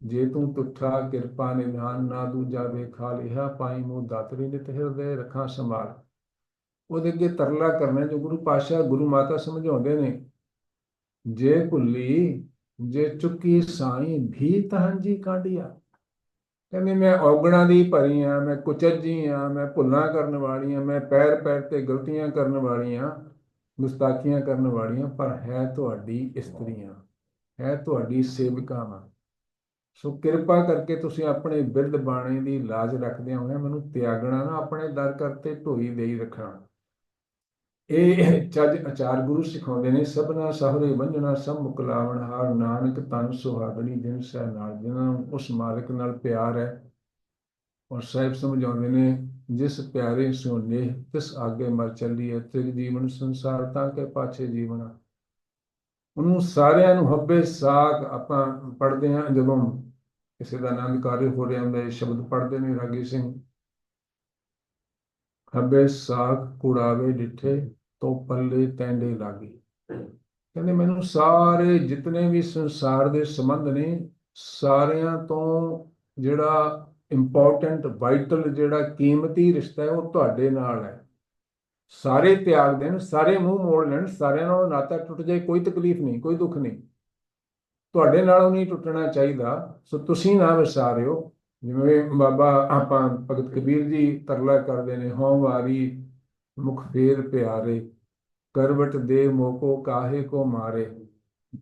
ਜੇ ਤੂੰ ਤੁਠਾ ਕਿਰਪਾ ਨਿਧਾਨ, ਨਾ ਦੂਜਾ ਵੇਖਾਲ, ਇਹਾ ਪਾਈ ਮੂੰਹ ਦਾਤਰੀ, ਨਿਤ ਹਿਰਦੇ ਰੱਖਾਂ ਸੰਭਾਲ। ਉਹਦੇ ਅੱਗੇ ਤਰਲਾ ਕਰਨਾ, ਜੋ ਗੁਰੂ ਪਾਤਸ਼ਾਹ ਗੁਰੂ ਮਾਤਾ ਸਮਝਾਉਂਦੇ ਨੇ, ਜੇ ਭੁੱਲੀ ਜੇ ਚੁੱਕੀ ਸਾਈਂ, ਵੀ ਤਹੰਜੀ ਕਾਢੀਆ। ਕਹਿੰਦੇ ਮੈਂ ਔਗਣਾਂ ਦੀ ਭਰੀ ਹਾਂ, ਮੈਂ ਕੁਚੱਜੀ ਹਾਂ, ਮੈਂ ਭੁੱਲਾਂ ਕਰਨ ਵਾਲੀ ਹਾਂ, ਮੈਂ ਪੈਰ ਪੈਰ ਤੇ ਗਲਤੀਆਂ ਕਰਨ ਵਾਲੀਆਂ, ਗੁਸਤਾਖੀਆਂ ਕਰਨ ਵਾਲੀਆਂ, ਪਰ ਹੈ ਤੁਹਾਡੀ ਇਸਤਰੀਆਂ, ਹੈ ਤੁਹਾਡੀ ਸੇਵਿਕਾਵਾਂ। ਸੋ ਕਿਰਪਾ ਕਰਕੇ ਤੁਸੀਂ ਆਪਣੇ ਬਿਰਧ ਬਾਣੇ ਦੀ ਲਾਜ ਰੱਖਦਿਆਂ ਹੋਇਆਂ ਮੈਨੂੰ ਤਿਆਗਣਾ ਨਾ, ਆਪਣੇ ਦਰ ਕਰਤੇ ਢੋਈ ਦੇਈ ਰੱਖਣਾ। ਇਹ ਚੱਜ ਆਚਾਰ ਗੁਰੂ ਸਿਖਾਉਂਦੇ ਨੇ, ਸਭਨਾ ਸਹੁਰੇ ਬੰਝਣਾ ਸਭ ਮੁਕਲਾਵਣ ਹਾਰ, ਨਾਨਕ ਤਨ ਸੁਹਾਗਣੀ ਦਿਨ ਸਹਿ ਨਾਲ। ਜਿਹਨਾਂ ਨੂੰ ਉਸ ਮਾਲਕ ਨਾਲ ਪਿਆਰ ਹੈ, ਔਰ ਸਾਹਿਬ ਸਮਝਾਉਂਦੇ ਨੇ, ਜਿਸ ਪਿਆਰੇ ਸੋ ਨੇਹ ਤਿਸ ਆਗੇ ਮਰ ਚੱਲੀਏ, ਤਿਲ ਜੀਵਨ ਸੰਸਾਰ ਤਾਂ ਕੇ ਪਾਛੇ ਜੀਵਨਾ। ਉਹਨੂੰ ਸਾਰਿਆਂ ਨੂੰ ਹੱਬੇ ਸਾਖ, ਆਪਾਂ ਪੜ੍ਹਦੇ ਹਾਂ ਜਦੋਂ ਕਿਸੇ ਦਾ ਆਨੰਦ ਕਾਰਜ ਹੋ ਰਿਹਾ ਹੁੰਦਾ, ਇਹ ਸ਼ਬਦ ਪੜ੍ਹਦੇ ਨੇ ਰਾਗੀ ਸਿੰਘ, ਹੱਬੇ ਸਾਖ ਕੁੜਾਵੇ ਡਿੱਠੇ, ਤੋ ਪੱਲੇ ਤੈਂਡੇ ਲਾਗੀ। ਕਹਿੰਦੇ ਮੈਨੂੰ ਸਾਰੇ ਜਿਤਨੇ ਵੀ ਸੰਸਾਰ ਦੇ ਸੰਬੰਧ ਨੇ, ਸਾਰਿਆਂ ਤੋਂ ਜਿਹੜਾ ਇੰਪੋਰਟੈਂਟ, ਵਾਈਟਲ, ਜਿਹੜਾ ਕੀਮਤੀ ਰਿਸ਼ਤਾ ਹੈ, ਉਹ ਤੁਹਾਡੇ ਨਾਲ ਹੈ। ਸਾਰੇ ਤਿਆਗ ਦੇਣ, ਸਾਰੇ ਮੂੰਹ ਮੋੜ ਲੈਣ, ਸਾਰਿਆਂ ਨਾਲ ਨਾਤਾ ਟੁੱਟ ਜਾਏ, ਕੋਈ ਤਕਲੀਫ ਨਹੀਂ, ਕੋਈ ਦੁੱਖ ਨਹੀਂ, ਤੁਹਾਡੇ ਨਾਲੋਂ ਨਹੀਂ ਟੁੱਟਣਾ ਚਾਹੀਦਾ। ਸੋ ਤੁਸੀਂ ਨਾ ਵਿਸਾਰਿਓ। ਜਿਵੇਂ ਬਾਬਾ ਆਪਾਂ ਭਗਤ ਕਬੀਰ ਜੀ ਤਰਲਾ ਕਰਦੇ ਨੇ, ਹੋਂ ਵਾਰੀ ਮੁਖ ਫੇਰ ਪਿਆਰੇ, ਕਰਵਟ ਦੇ ਮੋਕੋ ਕਾਹੇ ਕੋ ਮਾਰੇ।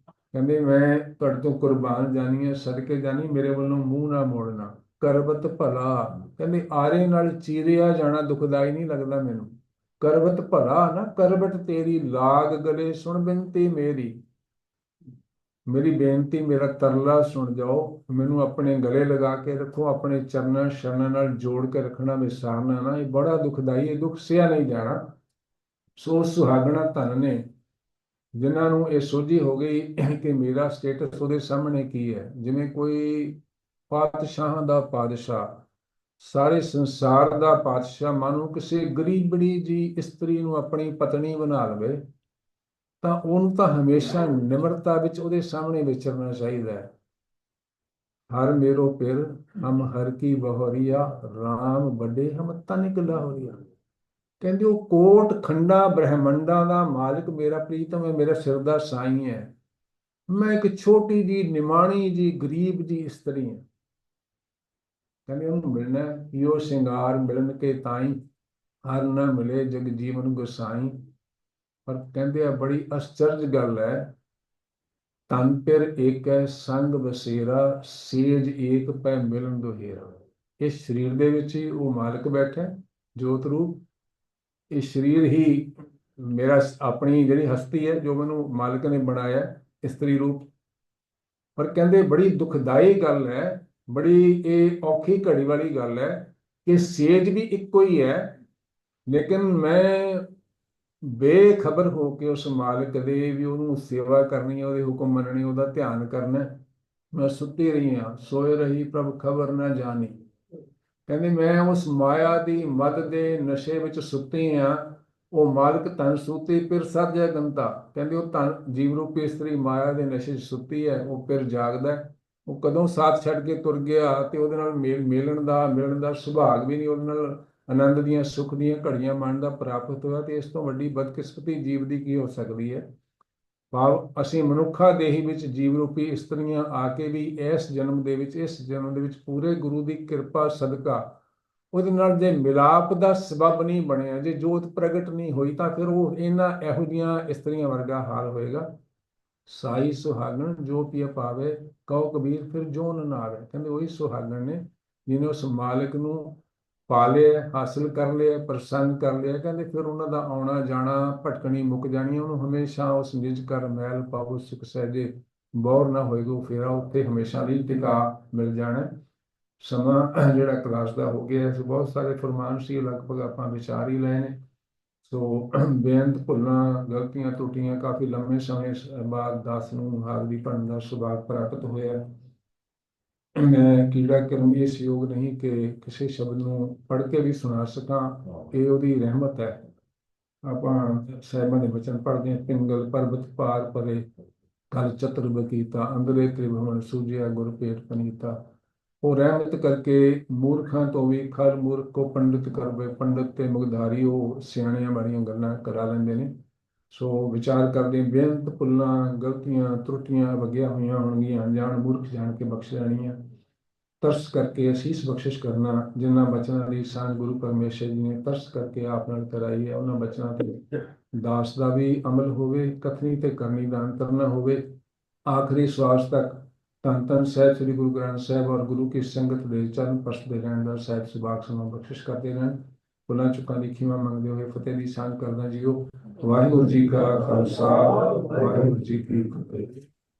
ਕਹਿੰਦੇ ਮੈਂ ਤੁਹਾਡੇ ਤੋਂ ਕੁਰਬਾਨ ਜਾਨੀ ਹੈ, ਸਦਕੇ ਜਾਨੀ, ਮੇਰੇ ਵੱਲੋਂ ਮੂੰਹ ਨਾ ਮੋੜਨਾ। ਕਰਵਤ ਭਲਾ, ਕਹਿੰਦੇ ਆਰੇ ਨਾਲ ਚੀਰਿਆ ਜਾਣਾ ਦੁਖਦਾਈ ਨਹੀਂ ਲੱਗਦਾ ਮੈਨੂੰ। ਕਰਵਤ ਭਲਾ ਨਾ, ਕਰਵਟ ਤੇਰੀ, ਲਾਗ ਗਲੇ ਸੁਣ ਬਿਨਤੀ ਮੇਰੀ। ਮੇਰੀ ਬੇਨਤੀ, ਮੇਰਾ ਤਰਲਾ ਸੁਣ ਜਾਓ, ਮੈਨੂੰ ਆਪਣੇ ਗਲੇ ਲਗਾ ਕੇ ਰੱਖੋ, ਆਪਣੇ ਚਰਨਾਂ ਸ਼ਰਨਾਂ ਨਾਲ ਜੋੜ ਕੇ ਰੱਖਣਾ, ਵਿਸਾਰਨਾ ਨਾ। ਇਹ ਬੜਾ ਦੁਖਦਾਈ, ਇਹ ਦੁੱਖ ਸਿਆ ਨਹੀਂ ਜਾਣਾ। ਸੋ ਸੁਹਾਗਣਾ ਧਨ ਨੇ ਜਿਨ੍ਹਾਂ ਨੂੰ ਇਹ ਸੋਝੀ ਹੋ ਗਈ ਕਿ ਮੇਰਾ ਸਟੇਟਸ ਉਹਦੇ ਸਾਹਮਣੇ ਕੀ ਹੈ। ਜਿਵੇਂ ਕੋਈ ਪਾਤਸ਼ਾਹਾਂ ਦਾ ਪਾਤਸ਼ਾਹ, ਸਾਰੇ ਸੰਸਾਰ ਦਾ ਪਾਤਸ਼ਾਹ, ਮਾਨੂੰ ਕਿਸੇ ਗਰੀਬੜੀ ਜੀ ਇਸਤਰੀ ਨੂੰ ਆਪਣੀ ਪਤਨੀ ਬਣਾ ਲਵੇ, ਤਾਂ ਉਹਨੂੰ ਤਾਂ ਹਮੇਸ਼ਾ ਨਿਮਰਤਾ ਵਿੱਚ ਉਹਦੇ ਸਾਹਮਣੇ ਵਿਚਰਨਾ ਚਾਹੀਦਾ ਹੈ। ਹਰ ਮੇਰੋ ਪਿਰ ਹਮ ਹਰ ਕੀ ਬਹੋਰੀਆ, ਰਾਮ ਵੱਡੇ ਹਮ ਤਨਿਕ ਲਾਹੌਰੀਆ। ਕਹਿੰਦੇ ਉਹ ਕੋਟ ਖੰਡਾ ਬ੍ਰਹਿਮੰਡਾਂ ਦਾ ਮਾਲਕ ਮੇਰਾ ਪ੍ਰੀਤਮ ਹੈ, ਮੇਰਾ ਸਿਰ ਦਾ ਸਾਈਂ ਹੈ, ਮੈਂ ਇੱਕ ਛੋਟੀ ਜੀ ਨਿਮਾਣੀ ਜੀ ਗਰੀਬ ਜੀ ਇਸਤਰੀ ਹਾਂ। ਕਹਿੰਦੇ ਉਹਨੂੰ ਮਿਲਣਾ, ਇਹੋ ਸ਼ਿੰਗਾਰ ਮਿਲਣ ਕੇ ਤਾਈ, ਹਰ ਨਾ ਮਿਲੇ ਜਗ ਜੀਵਨ ਗੁਸਾਈ। ਪਰ ਕਹਿੰਦੇ ਆ ਬੜੀ ਅਸਚਰਜ ਗੱਲ ਹੈ, ਤਨ ਪਿਰ ਏਕੈ ਸੰਗ ਬਸੇਰਾ, ਸੇਜ ਏਕ ਪੈ ਮਿਲਨ ਦੁਹੇਰਾ। ਇਸ ਸਰੀਰ ਦੇ ਵਿੱਚ ਹੀ ਉਹ ਮਾਲਕ ਬੈਠਾ, ਜੋਤ ਰੂਪ। ਇਹ ਸਰੀਰ ਹੀ ਮੇਰਾ, ਆਪਣੀ ਜਿਹੜੀ ਹਸਤੀ ਹੈ, ਜੋ ਮੈਨੂੰ ਮਾਲਕ ਨੇ ਬਣਾਇਆ ਇਸਤਰੀ ਰੂਪ। ਪਰ ਕਹਿੰਦੇ ਬੜੀ ਦੁਖਦਾਈ ਗੱਲ ਹੈ, ਬੜੀ ਇਹ ਔਖੀ ਘੜੀ ਵਾਲੀ ਗੱਲ ਹੈ ਕਿ ਸੇਜ ਵੀ ਇੱਕੋ ਹੀ ਹੈ, ਲੇਕਿਨ ਮੈਂ ਬੇਖਬਰ ਹੋ ਕੇ ਉਸ ਮਾਲਕ ਦੇ, ਵੀ ਉਹਨੂੰ ਸੇਵਾ ਕਰਨੀ ਹੈ, ਉਹਦੇ ਹੁਕਮ ਮੰਨਣੇ, ਉਹਦਾ ਧਿਆਨ ਕਰਨਾ। ਮੈਂ ਸੁੱਤੀ ਰਹੀ ਹਾਂ, ਸੋਏ ਰਹੀ ਪ੍ਰਭ ਖਬਰ ਨਾ ਜਾਣੀ। ਕਹਿੰਦੇ ਮੈਂ ਉਸ ਮਾਇਆ ਦੀ ਮਦ ਦੇ ਨਸ਼ੇ ਵਿੱਚ ਸੁੱਤੀ ਹਾਂ, ਉਹ ਮਾਲਕ ਧਨ ਸੂਤੀ ਪਿਰ ਸਾਜੈ ਗੰਤਾ। ਕਹਿੰਦੇ ਉਹ ਧਨ ਜੀਵ ਰੂਪੀ ਇਸਤਰੀ ਮਾਇਆ ਦੇ ਨਸ਼ੇ 'ਚ ਸੁੱਤੀ ਹੈ, ਉਹ ਫਿਰ ਜਾਗਦਾ। ਉਹ ਕਦੋਂ ਸਾਥ ਛੱਡ ਕੇ ਤੁਰ ਗਿਆ, ਤੇ ਉਹਦੇ ਨਾਲ ਮਿਲਣ ਦਾ ਸੁਭਾਗ ਵੀ ਨਹੀਂ, ਉਹਦੇ ਨਾਲ ਆਨੰਦ ਦੀਆਂ ਸੁੱਖ ਦੀਆਂ ਘੜੀਆਂ ਮਨ ਦਾ ਪ੍ਰਾਪਤ ਹੋਇਆ, ਤੇ ਇਸ ਤੋਂ ਵੱਡੀ ਬਦਕਿਸਮਤੀ ਜੀਵ ਦੀ ਕੀ ਹੋ ਸਕਦੀ ਹੈ। ਭਾਵ ਅਸੀਂ ਮਨੁੱਖਾ ਦੇਹੀ ਵਿੱਚ ਜੀਵ ਰੂਪੀ ਇਸਤਰੀਆਂ ਆ ਕੇ ਵੀ ਇਸ ਜਨਮ ਦੇ ਵਿੱਚ ਪੂਰੇ ਗੁਰੂ ਦੀ ਕਿਰਪਾ ਸਦਕਾ ਉਹਦੇ ਨਾਲ ਜੇ ਮਿਲਾਪ ਦਾ ਸਬਬ ਨਹੀਂ ਬਣਿਆ, ਜੇ ਜੋਤ ਪ੍ਰਗਟ ਨਹੀਂ ਹੋਈ, ਤਾਂ ਫਿਰ ਉਹ ਇਹਨਾਂ ਇਹੋ ਜਿਹੀਆਂ ਇਸਤਰੀਆਂ ਵਰਗਾ ਹਾਲ ਹੋਏਗਾ। ਸਾਈ ਸੁਹਾਗਣ ਜੋ ਪਿਆ ਪਾਵੇ, ਕਹੋ ਕਬੀਰ ਫਿਰ ਜੋਨ ਨਾ ਆਵੇ। ਕਹਿੰਦੇ ਉਹੀ ਸੁਹਾਗਣ ਨੇ ਜਿਹਨੇ ਉਸ ਮਾਲਕ ਨੂੰ ਪਾ ਲਿਆ, ਹਾਸਿਲ ਕਰ ਲਿਆ, ਪ੍ਰਸੰਨ ਕਰ ਲਿਆ। ਕਹਿੰਦੇ ਫਿਰ ਉਹਨਾਂ ਦਾ ਆਉਣਾ ਜਾਣਾ, ਭਟਕਣੀ ਮੁੱਕ ਜਾਣੀ, ਉਹਨੂੰ ਹਮੇਸ਼ਾ ਉਸ ਨਿਜ ਕਰ ਮੈਲ ਪਾਉ ਸੁਖ ਸਹਿਜੇ, ਬੌਰ ਨਾ ਹੋਏਗਾ, ਫੇਰਾ ਉੱਥੇ ਹਮੇਸ਼ਾ ਲਈ ਟਿਕਾ ਮਿਲ ਜਾਣਾ। ਸਮਾਂ ਜਿਹੜਾ ਕਲਾਸ ਦਾ ਹੋ ਗਿਆ, ਬਹੁਤ ਸਾਰੇ ਫਰਮਾਨ ਸੀ, ਲਗਭਗ ਆਪਾਂ ਵਿਚਾਰ ਹੀ ਲਏ ਨੇ। ਸੋ ਬੇਅੰਤ ਭੁੱਲਾਂ, ਗਲਤੀਆਂ, ਟੁੱਟੀਆਂ ਕਾਫੀ ਲੰਮੇ ਸਮੇਂ ਬਾਅਦ ਦਾਸ ਨੂੰ ਹਾਜ਼ਰੀ ਭਰਨ ਦਾ ਸੁਭਾਗ ਪ੍ਰਾਪਤ ਹੋਇਆ। ਮੈਂ ਕੀੜਾ ਕਰਮ ਇਸ ਯੋਗ ਨਹੀਂ ਕਿ ਕਿਸੇ ਸ਼ਬਦ ਨੂੰ ਪੜ੍ਹ ਕੇ ਵੀ ਸੁਣਾ ਸਕਾਂ, ਇਹ ਉਹਦੀ ਰਹਿਮਤ ਹੈ। ਆਪਾਂ ਸਾਹਿਬਾਂ ਦੇ ਬਚਨ ਪੜ੍ਹਦੇ ਹਾਂ, ਪਿੰਗਲ ਪਰਬਤ ਪਾਰ ਪਰੇ, ਕਲ ਚਤੁਰ ਬਕੀਤਾ, ਅੰਦਰੇ ਤ੍ਰਿਭੁਵਨ ਸੂਝਿਆ ਗੁਰ ਭੇਟ ਪਨੀਤਾ। ਉਹ ਰਹਿਮਤ ਕਰਕੇ ਮੂਰਖਾਂ ਤੋਂ ਵੀ ਖਰ ਮੂਰਖ ਕੋ ਪੰਡਿਤ ਕਰਵੇ, ਪੰਡਿਤ ਤੇ ਮੁਗਧਾਰੀ ਉਹ ਸਿਆਣਿਆਂ ਬਾਰੀਆਂ ਗੱਲਾਂ ਕਰਾ ਲੈਂਦੇ ਨੇ। ਸੋ ਵਿਚਾਰ ਕਰਦੇ, ਬੇਅੰਤ ਭੁੱਲਾਂ, ਗਲਤੀਆਂ, ਤਰੁੱਟੀਆਂ ਵਗੀਆਂ ਹੋਈਆਂ ਹੋਣਗੀਆਂ, ਅਣਜਾਣ ਮੂਰਖ ਜਾਣ ਕੇ ਬਖਸ਼ ਲੈਣੀਆਂ। ਤਰਸ ਕਰਕੇ ਅਸੀਸ ਬਖਸ਼ਿਸ਼ ਕਰਨਾ, ਜਿਨ੍ਹਾਂ ਬਚਨਾਂ ਦੀ ਸਾਂਝ ਗੁਰੂ ਪਰਮੇਸ਼ਰ ਜੀ ਨੇ ਤਰਸ ਕਰਕੇ ਆਪ ਨਾਲ ਕਰਾਈ ਹੈ, ਉਹਨਾਂ ਬਚਨਾਂ ਤੇ ਦਾਸ ਦਾ ਵੀ ਅਮਲ ਹੋਵੇ, ਕਥਨੀ ਤੇ ਕਰਨੀ ਦਾ ਅੰਤਰ ਨਾ ਹੋਵੇ। ਆਖਰੀ ਸਵਾਸ ਤੱਕ ਧੰਨ ਧੰਨ ਸਾਹਿਬ ਸ੍ਰੀ ਗੁਰੂ ਗ੍ਰੰਥ ਸਾਹਿਬ ਔਰ ਗੁਰੂ ਕੀ ਸੰਗਤ ਦੇ ਚਰਨ ਪਰਸਦੇ ਰਹਿਣ ਦਾ ਸਾਹਿਬ ਸੁਭਾਗ ਸਮਾਂ ਬਖਸ਼ਿਸ਼ ਕਰਦੇ ਰਹਿਣ। ਭੁੱਲਾਂ ਚੁੱਕਾਂ ਦੀ ਖਿਮਾ ਮੰਗਦੇ ਹੋਏ ਫਤਿਹ ਦੀ ਸਾਂਝ ਕਰਦਾ ਜੀਓ। ਵਾਹਿਗੁਰੂ ਜੀ ਕਾ ਖਾਲਸਾ, ਵਾਹਿਗੁਰੂ ਜੀ ਕੀ ਫਤਿਹ।